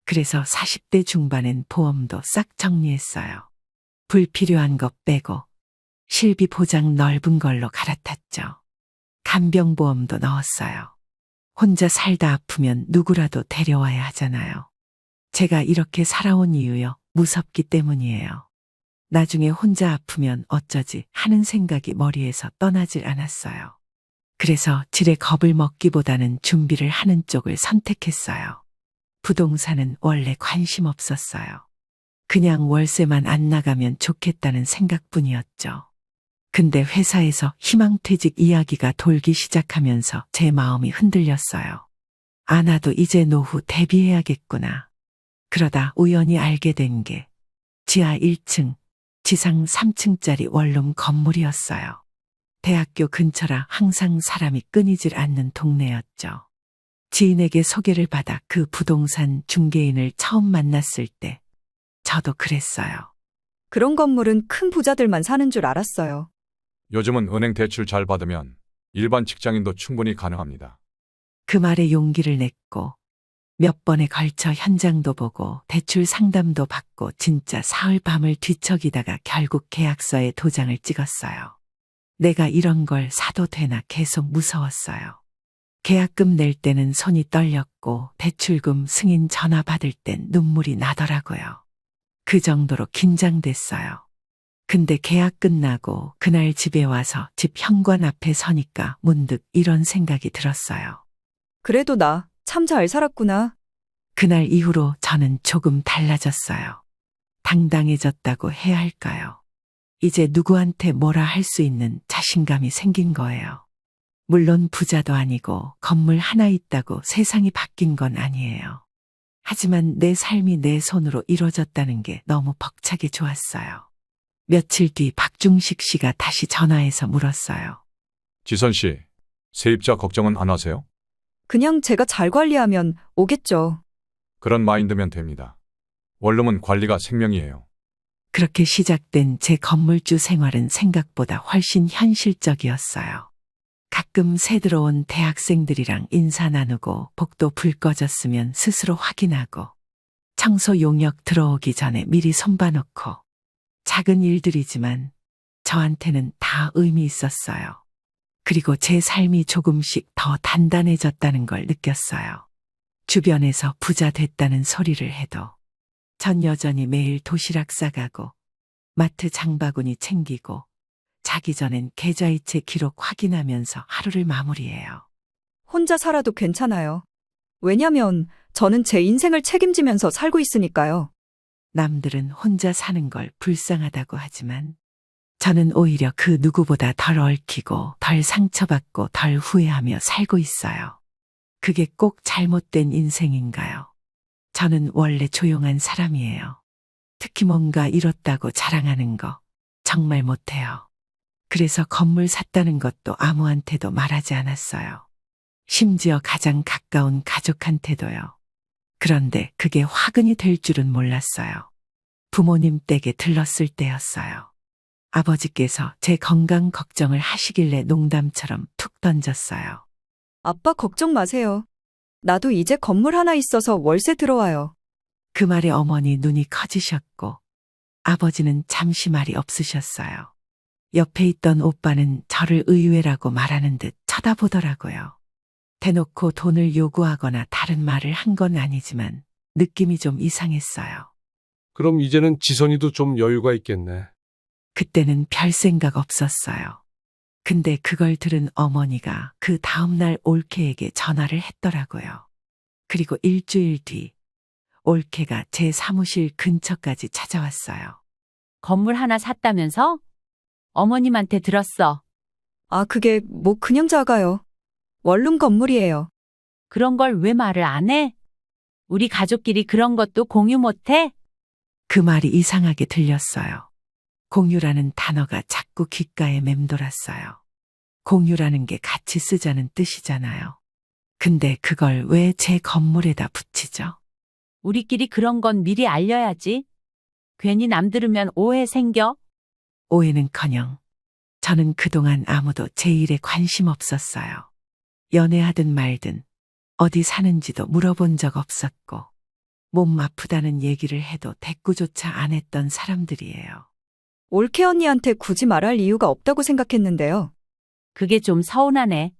그래서 40대 중반엔 보험도 싹 정리했어요. 불필요한 것 빼고 실비 보장 넓은 걸로 갈아탔죠. 간병보험도 넣었어요. 혼자 살다 아프면 누구라도 데려와야 하잖아요. 제가 이렇게 살아온 이유요. 무섭기 때문이에요. 나중에 혼자 아프면 어쩌지 하는 생각이 머리에서 떠나질 않았어요. 그래서 질에 겁을 먹기보다는 준비를 하는 쪽을 선택했어요. 부동산은 원래 관심 없었어요. 그냥 월세만 안 나가면 좋겠다는 생각뿐이었죠. 근데 회사에서 희망퇴직 이야기가 돌기 시작하면서 제 마음이 흔들렸어요. 아, 나도 이제 노후 대비해야겠구나. 그러다 우연히 알게 된 게 지하 1층, 지상 3층짜리 원룸 건물이었어요. 대학교 근처라 항상 사람이 끊이질 않는 동네였죠. 지인에게 소개를 받아 그 부동산 중개인을 처음 만났을 때 저도 그랬어요. 그런 건물은 큰 부자들만 사는 줄 알았어요. 요즘은 은행 대출 잘 받으면 일반 직장인도 충분히 가능합니다. 그 말에 용기를 냈고 몇 번에 걸쳐 현장도 보고 대출 상담도 받고 진짜 사흘 밤을 뒤척이다가 결국 계약서에 도장을 찍었어요. 내가 이런 걸 사도 되나 계속 무서웠어요. 계약금 낼 때는 손이 떨렸고 대출금 승인 전화 받을 땐 눈물이 나더라고요. 그 정도로 긴장됐어요. 근데 계약 끝나고 그날 집에 와서 집 현관 앞에 서니까 문득 이런 생각이 들었어요. 그래도 나 참 잘 살았구나. 그날 이후로 저는 조금 달라졌어요. 당당해졌다고 해야 할까요? 이제 누구한테 뭐라 할 수 있는 자신감이 생긴 거예요. 물론 부자도 아니고 건물 하나 있다고 세상이 바뀐 건 아니에요. 하지만 내 삶이 내 손으로 이루어졌다는 게 너무 벅차게 좋았어요. 며칠 뒤 박중식 씨가 다시 전화해서 물었어요. 지선 씨, 세입자 걱정은 안 하세요? 그냥 제가 잘 관리하면 오겠죠. 그런 마인드면 됩니다. 원룸은 관리가 생명이에요. 그렇게 시작된 제 건물주 생활은 생각보다 훨씬 현실적이었어요. 가끔 새 들어온 대학생들이랑 인사 나누고 복도 불 꺼졌으면 스스로 확인하고 청소 용역 들어오기 전에 미리 손봐놓고 작은 일들이지만 저한테는 다 의미 있었어요. 그리고 제 삶이 조금씩 더 단단해졌다는 걸 느꼈어요. 주변에서 부자 됐다는 소리를 해도 전 여전히 매일 도시락 싸가고 마트 장바구니 챙기고 자기 전엔 계좌이체 기록 확인하면서 하루를 마무리해요. 혼자 살아도 괜찮아요. 왜냐면 저는 제 인생을 책임지면서 살고 있으니까요. 남들은 혼자 사는 걸 불쌍하다고 하지만 저는 오히려 그 누구보다 덜 얽히고 덜 상처받고 덜 후회하며 살고 있어요. 그게 꼭 잘못된 인생인가요? 저는 원래 조용한 사람이에요. 특히 뭔가 이뤘다고 자랑하는 거 정말 못해요. 그래서 건물 샀다는 것도 아무한테도 말하지 않았어요. 심지어 가장 가까운 가족한테도요. 그런데 그게 화근이 될 줄은 몰랐어요. 부모님 댁에 들렀을 때였어요. 아버지께서 제 건강 걱정을 하시길래 농담처럼 툭 던졌어요. 아빠 걱정 마세요. 나도 이제 건물 하나 있어서 월세 들어와요. 그 말에 어머니 눈이 커지셨고 아버지는 잠시 말이 없으셨어요. 옆에 있던 오빠는 저를 의외라고 말하는 듯 쳐다보더라고요. 대놓고 돈을 요구하거나 다른 말을 한 건 아니지만 느낌이 좀 이상했어요. 그럼 이제는 지선이도 좀 여유가 있겠네. 그때는 별 생각 없었어요. 근데 그걸 들은 어머니가 그 다음날 올케에게 전화를 했더라고요. 그리고 일주일 뒤 올케가 제 사무실 근처까지 찾아왔어요. 건물 하나 샀다면서? 어머님한테 들었어. 아, 그게 뭐 그냥 작아요. 원룸 건물이에요. 그런 걸 왜 말을 안 해? 우리 가족끼리 그런 것도 공유 못 해? 그 말이 이상하게 들렸어요. 공유라는 단어가 자꾸 귓가에 맴돌았어요. 공유라는 게 같이 쓰자는 뜻이잖아요. 근데 그걸 왜 제 건물에다 붙이죠? 우리끼리 그런 건 미리 알려야지. 괜히 남 들으면 오해 생겨. 오해는커녕 저는 그동안 아무도 제 일에 관심 없었어요. 연애하든 말든 어디 사는지도 물어본 적 없었고 몸 아프다는 얘기를 해도 대꾸조차 안 했던 사람들이에요. 올케 언니한테 굳이 말할 이유가 없다고 생각했는데요. 그게 좀 서운하네.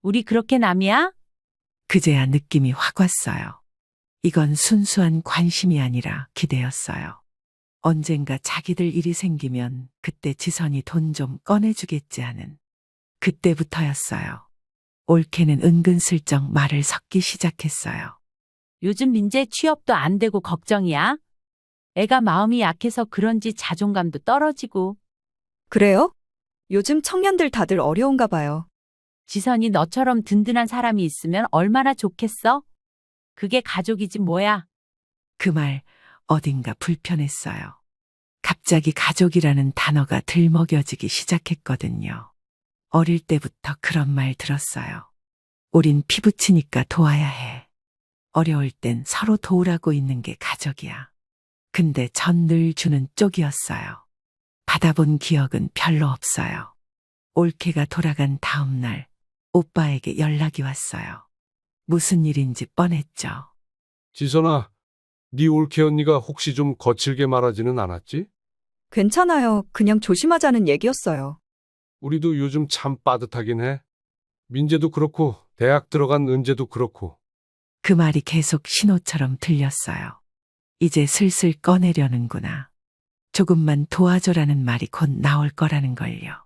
우리 그렇게 남이야? 그제야 느낌이 확 왔어요. 이건 순수한 관심이 아니라 기대였어요. 언젠가 자기들 일이 생기면 그때 지선이 돈 좀 꺼내주겠지 하는 그때부터였어요. 올케는 은근슬쩍 말을 섞기 시작했어요. 요즘 민재 취업도 안 되고 걱정이야? 애가 마음이 약해서 그런지 자존감도 떨어지고. 그래요? 요즘 청년들 다들 어려운가 봐요. 지선이 너처럼 든든한 사람이 있으면 얼마나 좋겠어? 그게 가족이지 뭐야. 그 말 어딘가 불편했어요. 갑자기 가족이라는 단어가 들먹여지기 시작했거든요. 어릴 때부터 그런 말 들었어요. 우린 피부치니까 도와야 해. 어려울 땐 서로 도우라고 있는 게 가족이야. 근데 전 늘 주는 쪽이었어요. 받아본 기억은 별로 없어요. 올케가 돌아간 다음 날 오빠에게 연락이 왔어요. 무슨 일인지 뻔했죠. 지선아, 네 올케 언니가 혹시 좀 거칠게 말하지는 않았지? 괜찮아요. 그냥 조심하자는 얘기였어요. 우리도 요즘 참 빠듯하긴 해. 민재도 그렇고 대학 들어간 은재도 그렇고. 그 말이 계속 신호처럼 들렸어요. 이제 슬슬 꺼내려는구나. 조금만 도와줘라는 말이 곧 나올 거라는 걸요.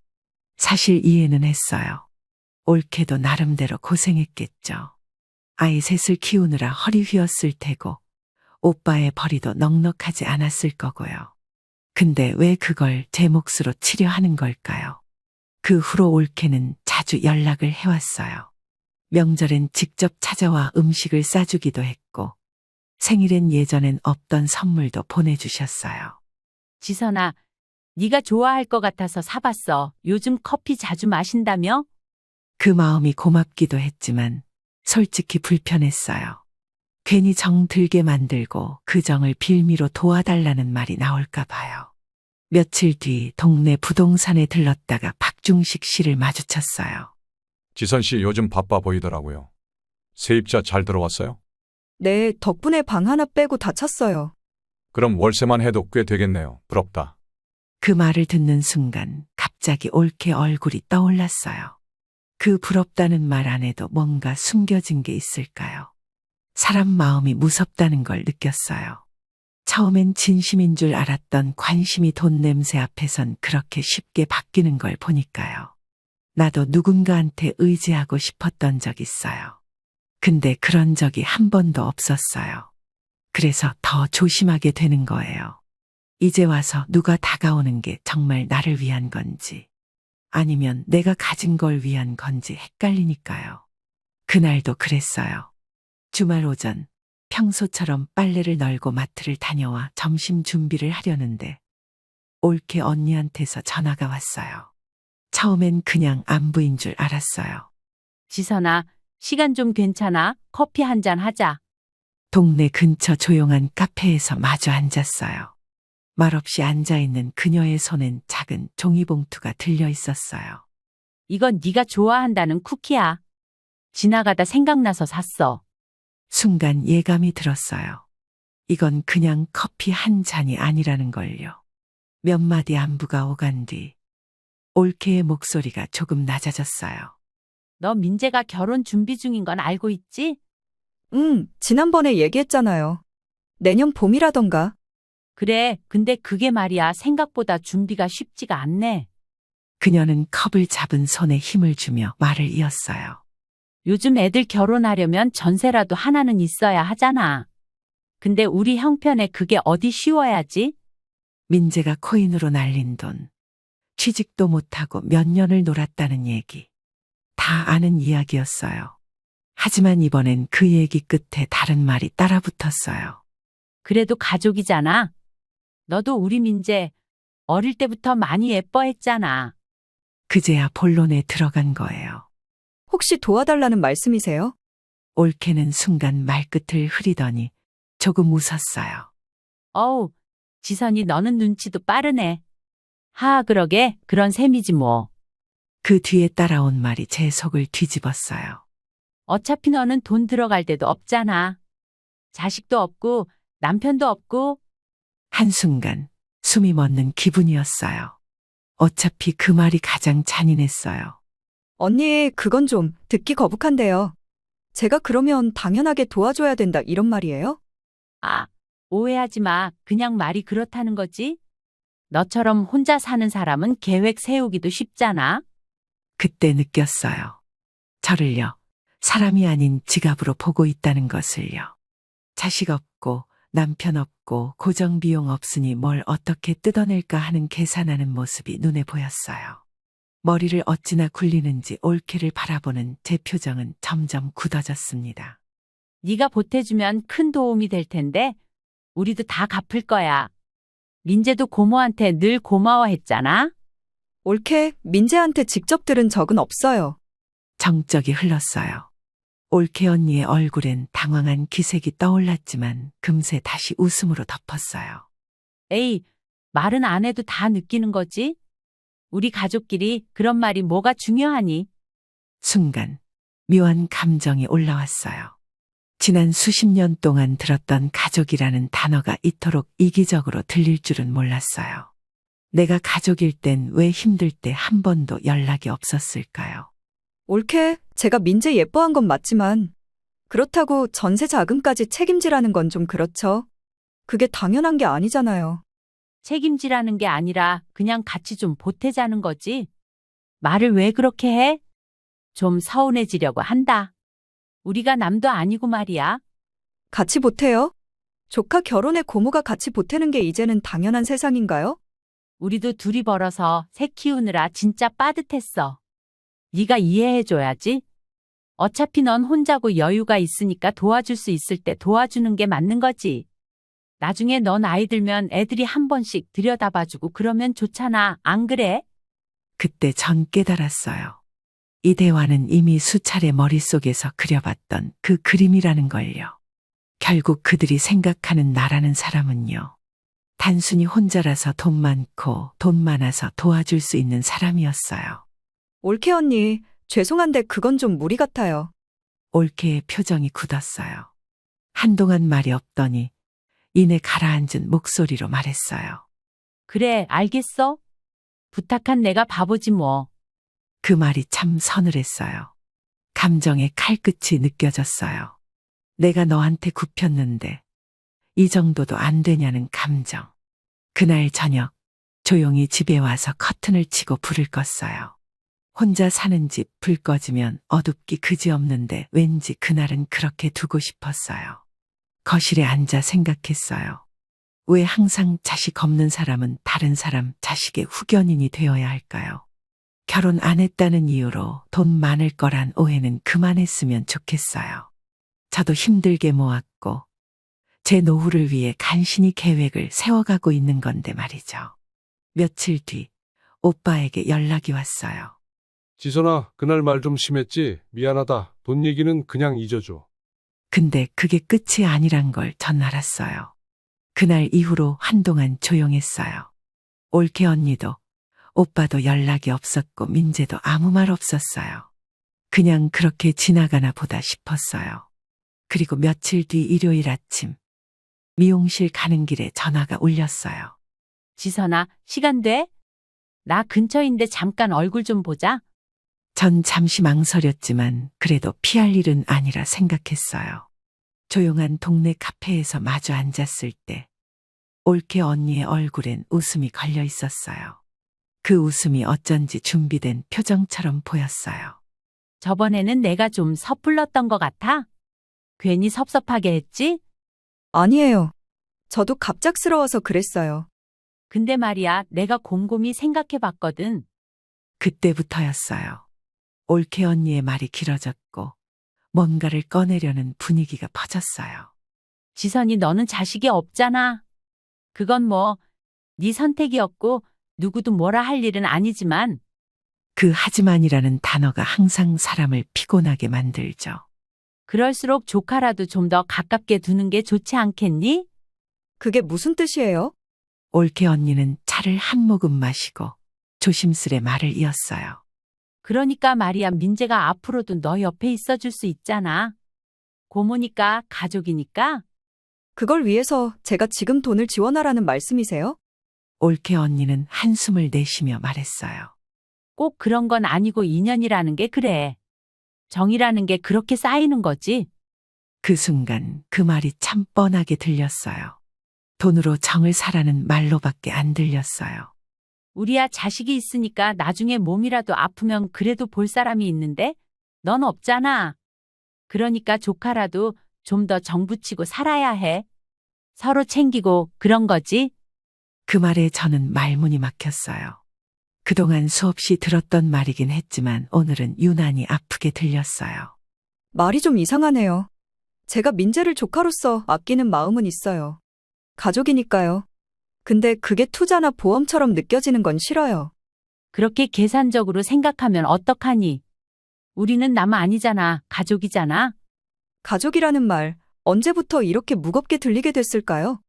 사실 이해는 했어요. 올케도 나름대로 고생했겠죠. 아이 셋을 키우느라 허리 휘었을 테고 오빠의 벌이도 넉넉하지 않았을 거고요. 근데 왜 그걸 제 몫으로 치려 하는 걸까요? 그 후로 올케는 자주 연락을 해왔어요. 명절엔 직접 찾아와 음식을 싸주기도 했고 생일엔 예전엔 없던 선물도 보내주셨어요. 지선아, 네가 좋아할 것 같아서 사봤어. 요즘 커피 자주 마신다며? 그 마음이 고맙기도 했지만 솔직히 불편했어요. 괜히 정 들게 만들고 그 정을 빌미로 도와달라는 말이 나올까 봐요. 며칠 뒤 동네 부동산에 들렀다가 박중식 씨를 마주쳤어요. 지선 씨 요즘 바빠 보이더라고요. 세입자 잘 들어왔어요? 네, 덕분에 방 하나 빼고 다 찼어요. 그럼 월세만 해도 꽤 되겠네요. 부럽다. 그 말을 듣는 순간 갑자기 올케 얼굴이 떠올랐어요. 그 부럽다는 말 안에도 뭔가 숨겨진 게 있을까요? 사람 마음이 무섭다는 걸 느꼈어요. 처음엔 진심인 줄 알았던 관심이 돈 냄새 앞에선 그렇게 쉽게 바뀌는 걸 보니까요. 나도 누군가한테 의지하고 싶었던 적 있어요. 근데 그런 적이 한 번도 없었어요. 그래서 더 조심하게 되는 거예요. 이제 와서 누가 다가오는 게 정말 나를 위한 건지 아니면 내가 가진 걸 위한 건지 헷갈리니까요. 그날도 그랬어요. 주말 오전 평소처럼 빨래를 널고 마트를 다녀와 점심 준비를 하려는데 올케 언니한테서 전화가 왔어요. 처음엔 그냥 안부인 줄 알았어요. 지선아, 시간 좀 괜찮아? 커피 한 잔 하자. 동네 근처 조용한 카페에서 마주 앉았어요. 말없이 앉아있는 그녀의 손엔 작은 종이봉투가 들려 있었어요. 이건 네가 좋아한다는 쿠키야. 지나가다 생각나서 샀어. 순간 예감이 들었어요. 이건 그냥 커피 한 잔이 아니라는 걸요. 몇 마디 안부가 오간 뒤 올케의 목소리가 조금 낮아졌어요. 너 민재가 결혼 준비 중인 건 알고 있지? 지난번에 얘기했잖아요. 내년 봄이라던가. 그래, 근데 그게 말이야 생각보다 준비가 쉽지가 않네. 그녀는 컵을 잡은 손에 힘을 주며 말을 이었어요. 요즘 애들 결혼하려면 전세라도 하나는 있어야 하잖아. 근데 우리 형편에 그게 어디 쉬워야지? 민재가 코인으로 날린 돈, 취직도 못하고 몇 년을 놀았다는 얘기. 다 아는 이야기였어요. 하지만 이번엔 그 얘기 끝에 다른 말이 따라붙었어요. 그래도 가족이잖아. 너도 우리 민재 어릴 때부터 많이 예뻐했잖아. 그제야 본론에 들어간 거예요. 혹시 도와달라는 말씀이세요? 올케는 순간 말끝을 흐리더니 조금 웃었어요. 어우, 지선이 너는 눈치도 빠르네. 그러게, 그런 셈이지 뭐. 그 뒤에 따라온 말이 제 속을 뒤집었어요. 어차피 너는 돈 들어갈 데도 없잖아. 자식도 없고, 남편도 없고. 한순간 숨이 멎는 기분이었어요. 어차피 그 말이 가장 잔인했어요. 언니, 그건 좀 듣기 거북한데요. 제가 그러면 당연하게 도와줘야 된다 이런 말이에요? 오해하지 마. 그냥 말이 그렇다는 거지. 너처럼 혼자 사는 사람은 계획 세우기도 쉽잖아. 그때 느꼈어요. 저를요, 사람이 아닌 지갑으로 보고 있다는 것을요. 자식 없고 남편 없고 고정비용 없으니 뭘 어떻게 뜯어낼까 하는 계산하는 모습이 눈에 보였어요. 머리를 어찌나 굴리는지 올케를 바라보는 제 표정은 점점 굳어졌습니다. 네가 보태주면 큰 도움이 될 텐데 우리도 다 갚을 거야. 민재도 고모한테 늘 고마워했잖아. 올케, 민재한테 직접 들은 적은 없어요. 정적이 흘렀어요. 올케 언니의 얼굴엔 당황한 기색이 떠올랐지만 금세 다시 웃음으로 덮었어요. 에이, 말은 안 해도 다 느끼는 거지? 우리 가족끼리 그런 말이 뭐가 중요하니? 순간 묘한 감정이 올라왔어요. 지난 수십 년 동안 들었던 가족이라는 단어가 이토록 이기적으로 들릴 줄은 몰랐어요. 내가 가족일 땐 왜 힘들 때 한 번도 연락이 없었을까요? 올케, 제가 민재 예뻐한 건 맞지만 그렇다고 전세 자금까지 책임지라는 건 좀 그렇죠. 그게 당연한 게 아니잖아요. 책임지라는 게 아니라 그냥 같이 좀 보태자는 거지. 말을 왜 그렇게 해? 좀 서운해지려고 한다. 우리가 남도 아니고 말이야. 같이 보태요? 조카 결혼에 고모가 같이 보태는 게 이제는 당연한 세상인가요? 우리도 둘이 벌어서 새 키우느라 진짜 빠듯했어. 네가 이해해줘야지. 어차피 넌 혼자고 여유가 있으니까 도와줄 수 있을 때 도와주는 게 맞는 거지. 나중에 넌 아이 들면 애들이 한 번씩 들여다봐주고 그러면 좋잖아. 안 그래? 그때 전 깨달았어요. 이 대화는 이미 수차례 머릿속에서 그려봤던 그 그림이라는 걸요. 결국 그들이 생각하는 나라는 사람은요. 단순히 혼자라서 돈 많고 돈 많아서 도와줄 수 있는 사람이었어요. 올케 언니, 죄송한데 그건 좀 무리 같아요. 올케의 표정이 굳었어요. 한동안 말이 없더니 이내 가라앉은 목소리로 말했어요. 그래, 알겠어. 부탁한 내가 바보지 뭐. 그 말이 참 서늘했어요. 감정의 칼끝이 느껴졌어요. 내가 너한테 굽혔는데 이 정도도 안 되냐는 감정. 그날 저녁 조용히 집에 와서 커튼을 치고 불을 껐어요. 혼자 사는 집 불 꺼지면 어둡기 그지없는데 왠지 그날은 그렇게 두고 싶었어요. 거실에 앉아 생각했어요. 왜 항상 자식 없는 사람은 다른 사람 자식의 후견인이 되어야 할까요? 결혼 안 했다는 이유로 돈 많을 거란 오해는 그만했으면 좋겠어요. 저도 힘들게 모았고 제 노후를 위해 간신히 계획을 세워가고 있는 건데 말이죠. 며칠 뒤 오빠에게 연락이 왔어요. 지선아, 그날 말 좀 심했지? 미안하다. 돈 얘기는 그냥 잊어줘. 근데 그게 끝이 아니란 걸 전 알았어요. 그날 이후로 한동안 조용했어요. 올케 언니도 오빠도 연락이 없었고 민재도 아무 말 없었어요. 그냥 그렇게 지나가나 보다 싶었어요. 그리고 며칠 뒤 일요일 아침 미용실 가는 길에 전화가 울렸어요. 지선아, 시간 돼? 나 근처인데 잠깐 얼굴 좀 보자. 전 잠시 망설였지만 그래도 피할 일은 아니라 생각했어요. 조용한 동네 카페에서 마주 앉았을 때 올케 언니의 얼굴엔 웃음이 걸려 있었어요. 그 웃음이 어쩐지 준비된 표정처럼 보였어요. 저번에는 내가 좀 섣불렀던 것 같아? 괜히 섭섭하게 했지? 아니에요. 저도 갑작스러워서 그랬어요. 근데 말이야, 내가 곰곰이 생각해 봤거든. 그때부터였어요. 올케 언니의 말이 길어졌고 뭔가를 꺼내려는 분위기가 퍼졌어요. 지선이 너는 자식이 없잖아. 그건 뭐, 네 선택이었고 누구도 뭐라 할 일은 아니지만 그 하지만이라는 단어가 항상 사람을 피곤하게 만들죠. 그럴수록 조카라도 좀 더 가깝게 두는 게 좋지 않겠니? 그게 무슨 뜻이에요? 올케 언니는 차를 한 모금 마시고 조심스레 말을 이었어요. 그러니까 말이야, 민재가 앞으로도 너 옆에 있어줄 수 있잖아. 고모니까, 가족이니까. 그걸 위해서 제가 지금 돈을 지원하라는 말씀이세요? 올케 언니는 한숨을 내쉬며 말했어요. 꼭 그런 건 아니고 인연이라는 게 그래. 정이라는 게 그렇게 쌓이는 거지. 그 순간 그 말이 참 뻔하게 들렸어요. 돈으로 정을 사라는 말로밖에 안 들렸어요. 우리야 자식이 있으니까 나중에 몸이라도 아프면 그래도 볼 사람이 있는데 넌 없잖아. 그러니까 조카라도 좀 더 정 붙이고 살아야 해. 서로 챙기고 그런 거지. 그 말에 저는 말문이 막혔어요. 그동안 수없이 들었던 말이긴 했지만 오늘은 유난히 아프게 들렸어요. 말이 좀 이상하네요. 제가 민재를 조카로서 아끼는 마음은 있어요. 가족이니까요. 근데 그게 투자나 보험처럼 느껴지는 건 싫어요. 그렇게 계산적으로 생각하면 어떡하니? 우리는 남 아니잖아. 가족이잖아. 가족이라는 말 언제부터 이렇게 무겁게 들리게 됐을까요?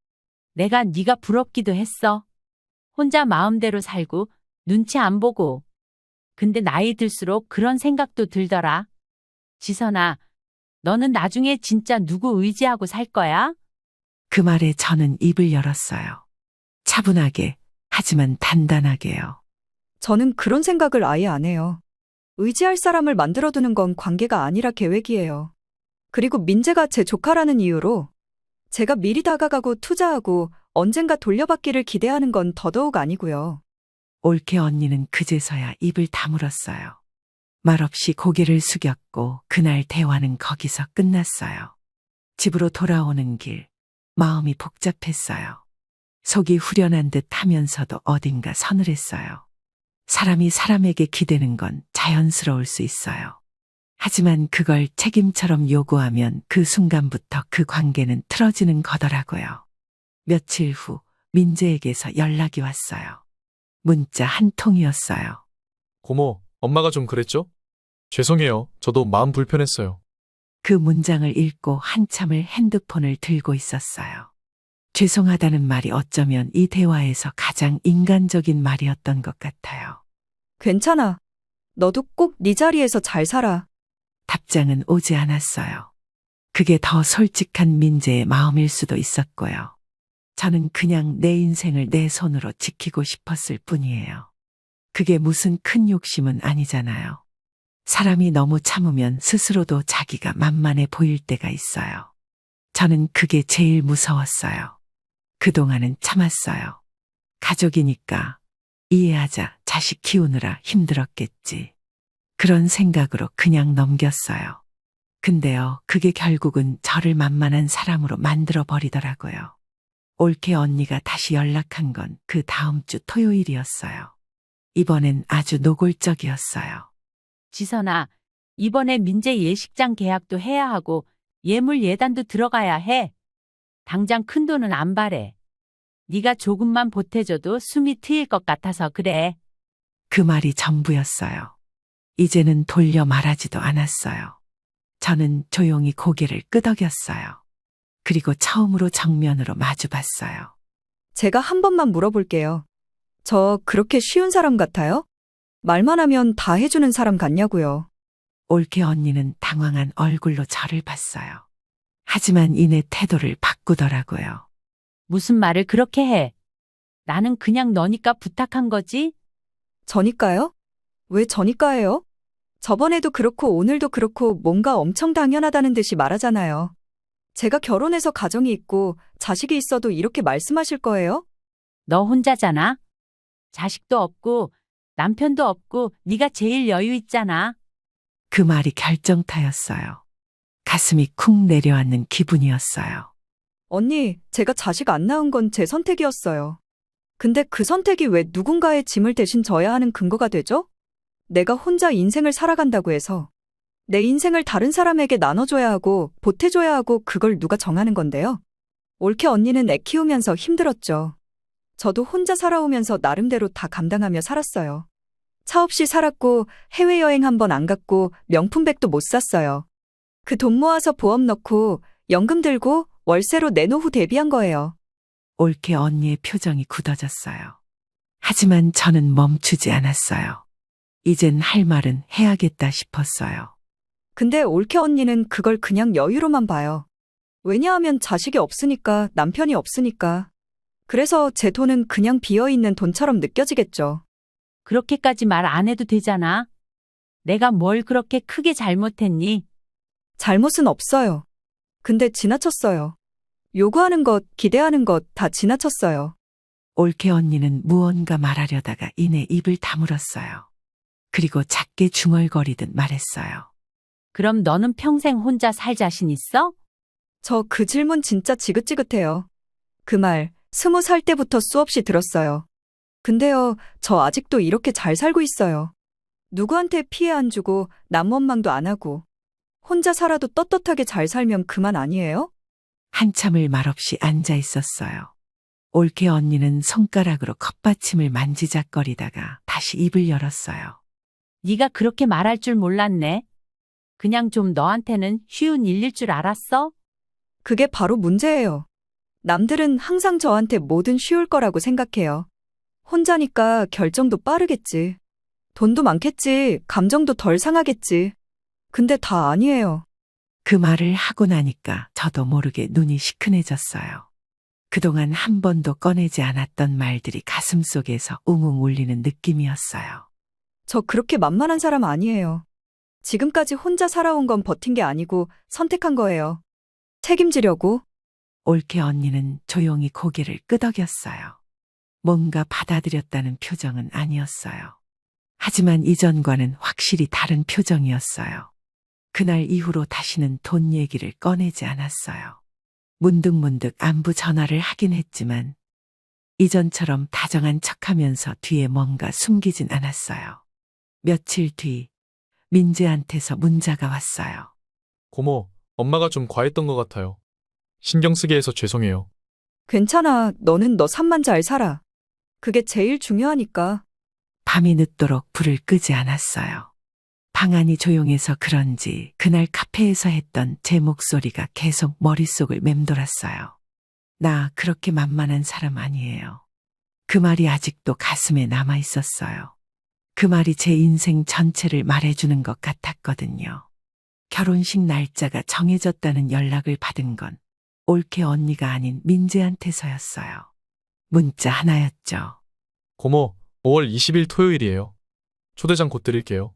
내가 네가 부럽기도 했어. 혼자 마음대로 살고 눈치 안 보고. 근데 나이 들수록 그런 생각도 들더라. 지선아, 너는 나중에 진짜 누구 의지하고 살 거야? 그 말에 저는 입을 열었어요. 차분하게, 하지만 단단하게요. 저는 그런 생각을 아예 안 해요. 의지할 사람을 만들어두는 건 관계가 아니라 계획이에요. 그리고 민재가 제 조카라는 이유로 제가 미리 다가가고 투자하고 언젠가 돌려받기를 기대하는 건 더더욱 아니고요. 올케 언니는 그제서야 입을 다물었어요. 말없이 고개를 숙였고 그날 대화는 거기서 끝났어요. 집으로 돌아오는 길, 마음이 복잡했어요. 속이 후련한 듯 하면서도 어딘가 서늘했어요. 사람이 사람에게 기대는 건 자연스러울 수 있어요. 하지만 그걸 책임처럼 요구하면 그 순간부터 그 관계는 틀어지는 거더라고요. 며칠 후 민재에게서 연락이 왔어요. 문자 한 통이었어요. 고모, 엄마가 좀 그랬죠? 죄송해요. 저도 마음 불편했어요. 그 문장을 읽고 한참을 핸드폰을 들고 있었어요. 죄송하다는 말이 어쩌면 이 대화에서 가장 인간적인 말이었던 것 같아요. 괜찮아. 너도 꼭 네 자리에서 잘 살아. 답장은 오지 않았어요. 그게 더 솔직한 민재의 마음일 수도 있었고요. 저는 그냥 내 인생을 내 손으로 지키고 싶었을 뿐이에요. 그게 무슨 큰 욕심은 아니잖아요. 사람이 너무 참으면 스스로도 자기가 만만해 보일 때가 있어요. 저는 그게 제일 무서웠어요. 그동안은 참았어요. 가족이니까 이해하자, 자식 키우느라 힘들었겠지. 그런 생각으로 그냥 넘겼어요. 근데요, 그게 결국은 저를 만만한 사람으로 만들어 버리더라고요. 올케 언니가 다시 연락한 건 그 다음 주 토요일이었어요. 이번엔 아주 노골적이었어요. 지선아, 이번에 민재 예식장 계약도 해야 하고 예물 예단도 들어가야 해. 당장 큰 돈은 안 바래. 네가 조금만 보태줘도 숨이 트일 것 같아서 그래. 그 말이 전부였어요. 이제는 돌려 말하지도 않았어요. 저는 조용히 고개를 끄덕였어요. 그리고 처음으로 정면으로 마주봤어요. 제가 한 번만 물어볼게요. 저 그렇게 쉬운 사람 같아요? 말만 하면 다 해주는 사람 같냐고요. 올케 언니는 당황한 얼굴로 저를 봤어요. 하지만 이내 태도를 바꾸더라고요. 무슨 말을 그렇게 해? 나는 그냥 너니까 부탁한 거지? 저니까요? 왜 저니까예요? 저번에도 그렇고 오늘도 그렇고 뭔가 엄청 당연하다는 듯이 말하잖아요. 제가 결혼해서 가정이 있고 자식이 있어도 이렇게 말씀하실 거예요? 너 혼자잖아. 자식도 없고 남편도 없고 네가 제일 여유 있잖아. 그 말이 결정타였어요. 가슴이 쿵 내려앉는 기분이었어요. 언니, 제가 자식 안 낳은 건 제 선택이었어요. 근데 그 선택이 왜 누군가의 짐을 대신 져야 하는 근거가 되죠? 내가 혼자 인생을 살아간다고 해서 내 인생을 다른 사람에게 나눠줘야 하고 보태줘야 하고 그걸 누가 정하는 건데요? 올케 언니는 애 키우면서 힘들었죠. 저도 혼자 살아오면서 나름대로 다 감당하며 살았어요. 차 없이 살았고 해외여행 한 번 안 갔고 명품백도 못 샀어요. 그 돈 모아서 보험 넣고 연금 들고 월세로 내 노후 대비한 거예요. 올케 언니의 표정이 굳어졌어요. 하지만 저는 멈추지 않았어요. 이젠 할 말은 해야겠다 싶었어요. 근데 올케 언니는 그걸 그냥 여유로만 봐요. 왜냐하면 자식이 없으니까, 남편이 없으니까. 그래서 제 돈은 그냥 비어있는 돈처럼 느껴지겠죠. 그렇게까지 말 안 해도 되잖아. 내가 뭘 그렇게 크게 잘못했니? 잘못은 없어요. 근데 지나쳤어요. 요구하는 것, 기대하는 것 다 지나쳤어요. 올케 언니는 무언가 말하려다가 이내 입을 다물었어요. 그리고 작게 중얼거리듯 말했어요. 그럼 너는 평생 혼자 살 자신 있어? 저 그 질문 진짜 지긋지긋해요. 그 말 20살 때부터 수없이 들었어요. 근데요, 저 아직도 이렇게 잘 살고 있어요. 누구한테 피해 안 주고 남 원망도 안 하고 혼자 살아도 떳떳하게 잘 살면 그만 아니에요? 한참을 말없이 앉아 있었어요. 올케 언니는 손가락으로 컵받침을 만지작거리다가 다시 입을 열었어요. 네가 그렇게 말할 줄 몰랐네. 그냥 좀 너한테는 쉬운 일일 줄 알았어? 그게 바로 문제예요. 남들은 항상 저한테 뭐든 쉬울 거라고 생각해요. 혼자니까 결정도 빠르겠지. 돈도 많겠지. 감정도 덜 상하겠지. 근데 다 아니에요. 그 말을 하고 나니까 저도 모르게 눈이 시큰해졌어요. 그동안 한 번도 꺼내지 않았던 말들이 가슴속에서 웅웅 울리는 느낌이었어요. 저 그렇게 만만한 사람 아니에요. 지금까지 혼자 살아온 건 버틴 게 아니고 선택한 거예요. 책임지려고. 올케 언니는 조용히 고개를 끄덕였어요. 뭔가 받아들였다는 표정은 아니었어요. 하지만 이전과는 확실히 다른 표정이었어요. 그날 이후로 다시는 돈 얘기를 꺼내지 않았어요. 문득문득 안부 전화를 하긴 했지만 이전처럼 다정한 척하면서 뒤에 뭔가 숨기진 않았어요. 며칠 뒤 민재한테서 문자가 왔어요. 고모, 엄마가 좀 과했던 것 같아요. 신경 쓰게 해서 죄송해요. 괜찮아. 너는 너 삶만 잘 살아. 그게 제일 중요하니까. 밤이 늦도록 불을 끄지 않았어요. 방 안이 조용해서 그런지 그날 카페에서 했던 제 목소리가 계속 머릿속을 맴돌았어요. 나 그렇게 만만한 사람 아니에요. 그 말이 아직도 가슴에 남아 있었어요. 그 말이 제 인생 전체를 말해주는 것 같았거든요. 결혼식 날짜가 정해졌다는 연락을 받은 건 올케 언니가 아닌 민재한테서였어요. 문자 하나였죠. 고모, 5월 20일 토요일이에요. 초대장 곧 드릴게요.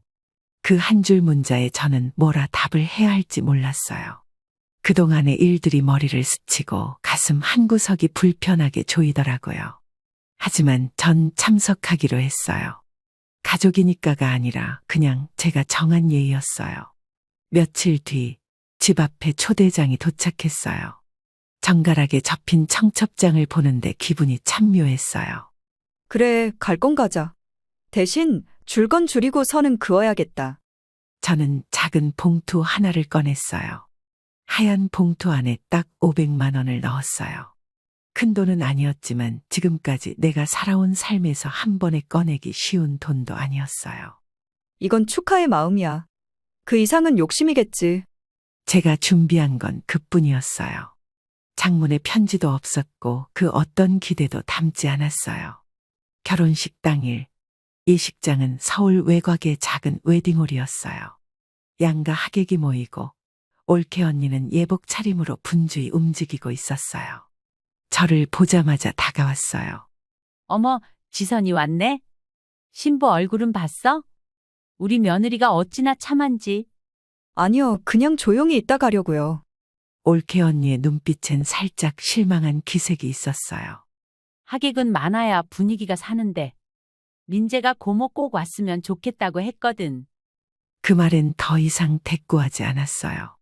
그 한 줄 문자에 저는 뭐라 답을 해야 할지 몰랐어요. 그동안의 일들이 머리를 스치고 가슴 한구석이 불편하게 조이더라고요. 하지만 전 참석하기로 했어요. 가족이니까가 아니라 그냥 제가 정한 예의였어요. 며칠 뒤 집 앞에 초대장이 도착했어요. 정갈하게 접힌 청첩장을 보는데 기분이 참 묘했어요. 그래, 갈 건 가자. 대신 줄 건 줄이고 선은 그어야겠다. 저는 작은 봉투 하나를 꺼냈어요. 하얀 봉투 안에 딱 500만 원을 넣었어요. 큰 돈은 아니었지만 지금까지 내가 살아온 삶에서 한 번에 꺼내기 쉬운 돈도 아니었어요. 이건 축하의 마음이야. 그 이상은 욕심이겠지. 제가 준비한 건 그뿐이었어요. 장문에 편지도 없었고 그 어떤 기대도 담지 않았어요. 결혼식 당일 이 식장은 서울 외곽의 작은 웨딩홀이었어요. 양가 하객이 모이고 올케 언니는 예복 차림으로 분주히 움직이고 있었어요. 저를 보자마자 다가왔어요. 어머, 지선이 왔네? 신부 얼굴은 봤어? 우리 며느리가 어찌나 참한지. 아니요, 그냥 조용히 있다 가려고요. 올케 언니의 눈빛엔 살짝 실망한 기색이 있었어요. 하객은 많아야 분위기가 사는데. 민재가 고모 꼭 왔으면 좋겠다고 했거든. 그 말엔 더 이상 대꾸하지 않았어요.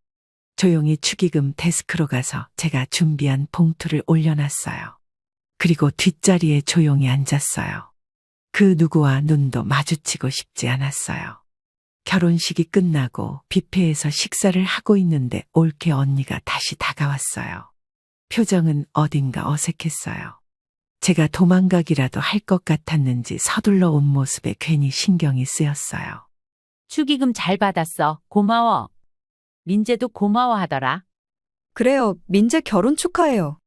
조용히 축의금 데스크로 가서 제가 준비한 봉투를 올려놨어요. 그리고 뒷자리에 조용히 앉았어요. 그 누구와 눈도 마주치고 싶지 않았어요. 결혼식이 끝나고 뷔페에서 식사를 하고 있는데 올케 언니가 다시 다가왔어요. 표정은 어딘가 어색했어요. 제가 도망가기라도 할 것 같았는지 서둘러 온 모습에 괜히 신경이 쓰였어요. 축의금 잘 받았어. 고마워. 민재도 고마워하더라. 그래요. 민재 결혼 축하해요.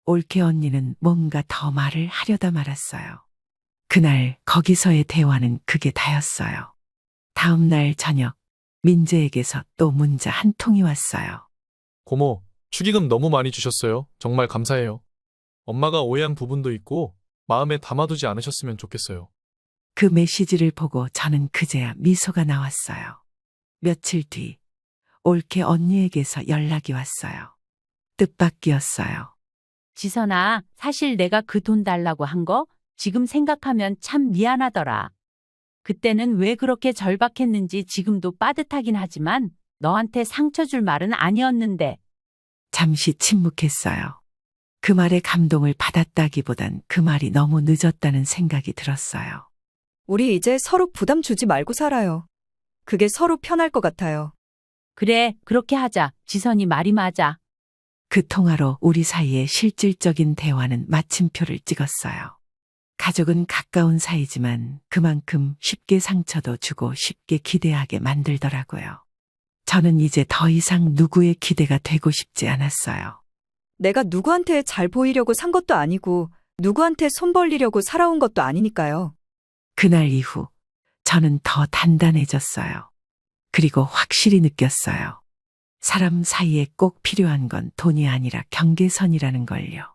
올케 언니는 뭔가 더 말을 하려다 말았어요. 그날 거기서의 대화는 그게 다였어요. 다음 날 저녁 민재에게서 또 문자 한 통이 왔어요. 고모, 축의금 너무 많이 주셨어요. 정말 감사해요. 엄마가 오해한 부분도 있고 마음에 담아두지 않으셨으면 좋겠어요. 그 메시지를 보고 저는 그제야 미소가 나왔어요. 며칠 뒤 올케 언니에게서 연락이 왔어요. 뜻밖이었어요. 지선아, 사실 내가 그 돈 달라고 한 거 지금 생각하면 참 미안하더라. 그때는 왜 그렇게 절박했는지 지금도 빠듯하긴 하지만 너한테 상처 줄 말은 아니었는데. 잠시 침묵했어요. 그 말에 감동을 받았다기보단 그 말이 너무 늦었다는 생각이 들었어요. 우리 이제 서로 부담 주지 말고 살아요. 그게 서로 편할 것 같아요. 그래, 그렇게 하자. 지선이 말이 맞아. 그 통화로 우리 사이의 실질적인 대화는 마침표를 찍었어요. 가족은 가까운 사이지만 그만큼 쉽게 상처도 주고 쉽게 기대하게 만들더라고요. 저는 이제 더 이상 누구의 기대가 되고 싶지 않았어요. 내가 누구한테 잘 보이려고 산 것도 아니고 누구한테 손 벌리려고 살아온 것도 아니니까요. 그날 이후 저는 더 단단해졌어요. 그리고 확실히 느꼈어요. 사람 사이에 꼭 필요한 건 돈이 아니라 경계선이라는 걸요.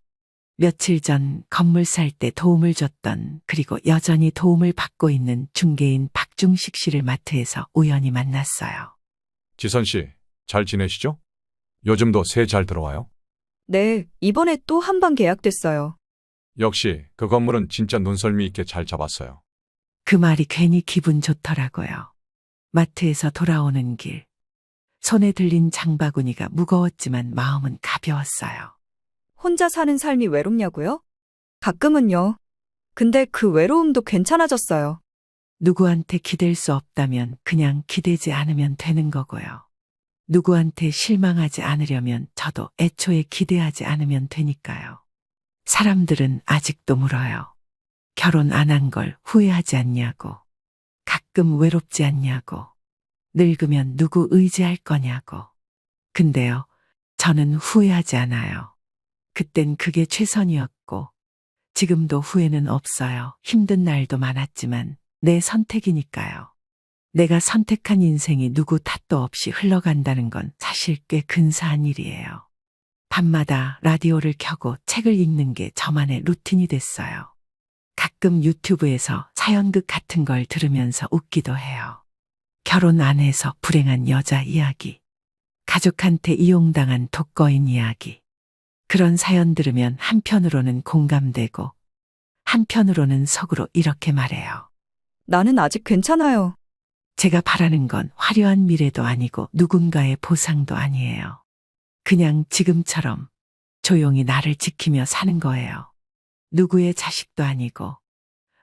며칠 전 건물 살 때 도움을 줬던 그리고 여전히 도움을 받고 있는 중개인 박중식 씨를 마트에서 우연히 만났어요. 지선 씨, 잘 지내시죠? 요즘도 새 잘 들어와요? 네, 이번에 또 한 방 계약됐어요. 역시 그 건물은 진짜 눈썰미 있게 잘 잡았어요. 그 말이 괜히 기분 좋더라고요. 마트에서 돌아오는 길. 손에 들린 장바구니가 무거웠지만 마음은 가벼웠어요. 혼자 사는 삶이 외롭냐고요? 가끔은요. 근데 그 외로움도 괜찮아졌어요. 누구한테 기댈 수 없다면 그냥 기대지 않으면 되는 거고요. 누구한테 실망하지 않으려면 저도 애초에 기대하지 않으면 되니까요. 사람들은 아직도 물어요. 결혼 안 한 걸 후회하지 않냐고. 가끔 외롭지 않냐고. 늙으면 누구 의지할 거냐고. 근데요, 저는 후회하지 않아요. 그땐 그게 최선이었고, 지금도 후회는 없어요. 힘든 날도 많았지만 내 선택이니까요. 내가 선택한 인생이 누구 탓도 없이 흘러간다는 건 사실 꽤 근사한 일이에요. 밤마다 라디오를 켜고 책을 읽는 게 저만의 루틴이 됐어요. 가끔 유튜브에서 사연극 같은 걸 들으면서 웃기도 해요. 결혼 안 해서 불행한 여자 이야기, 가족한테 이용당한 독거인 이야기. 그런 사연 들으면 한편으로는 공감되고 한편으로는 속으로 이렇게 말해요. 나는 아직 괜찮아요. 제가 바라는 건 화려한 미래도 아니고 누군가의 보상도 아니에요. 그냥 지금처럼 조용히 나를 지키며 사는 거예요. 누구의 자식도 아니고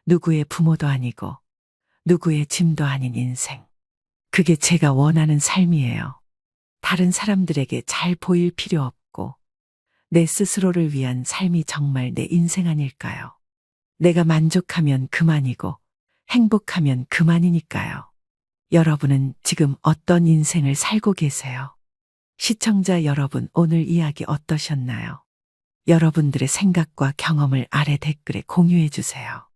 누구의 부모도 아니고 누구의 짐도 아닌 인생. 그게 제가 원하는 삶이에요. 다른 사람들에게 잘 보일 필요 없고 내 스스로를 위한 삶이 정말 내 인생 아닐까요? 내가 만족하면 그만이고 행복하면 그만이니까요. 여러분은 지금 어떤 인생을 살고 계세요? 시청자 여러분, 오늘 이야기 어떠셨나요? 여러분들의 생각과 경험을 아래 댓글에 공유해 주세요.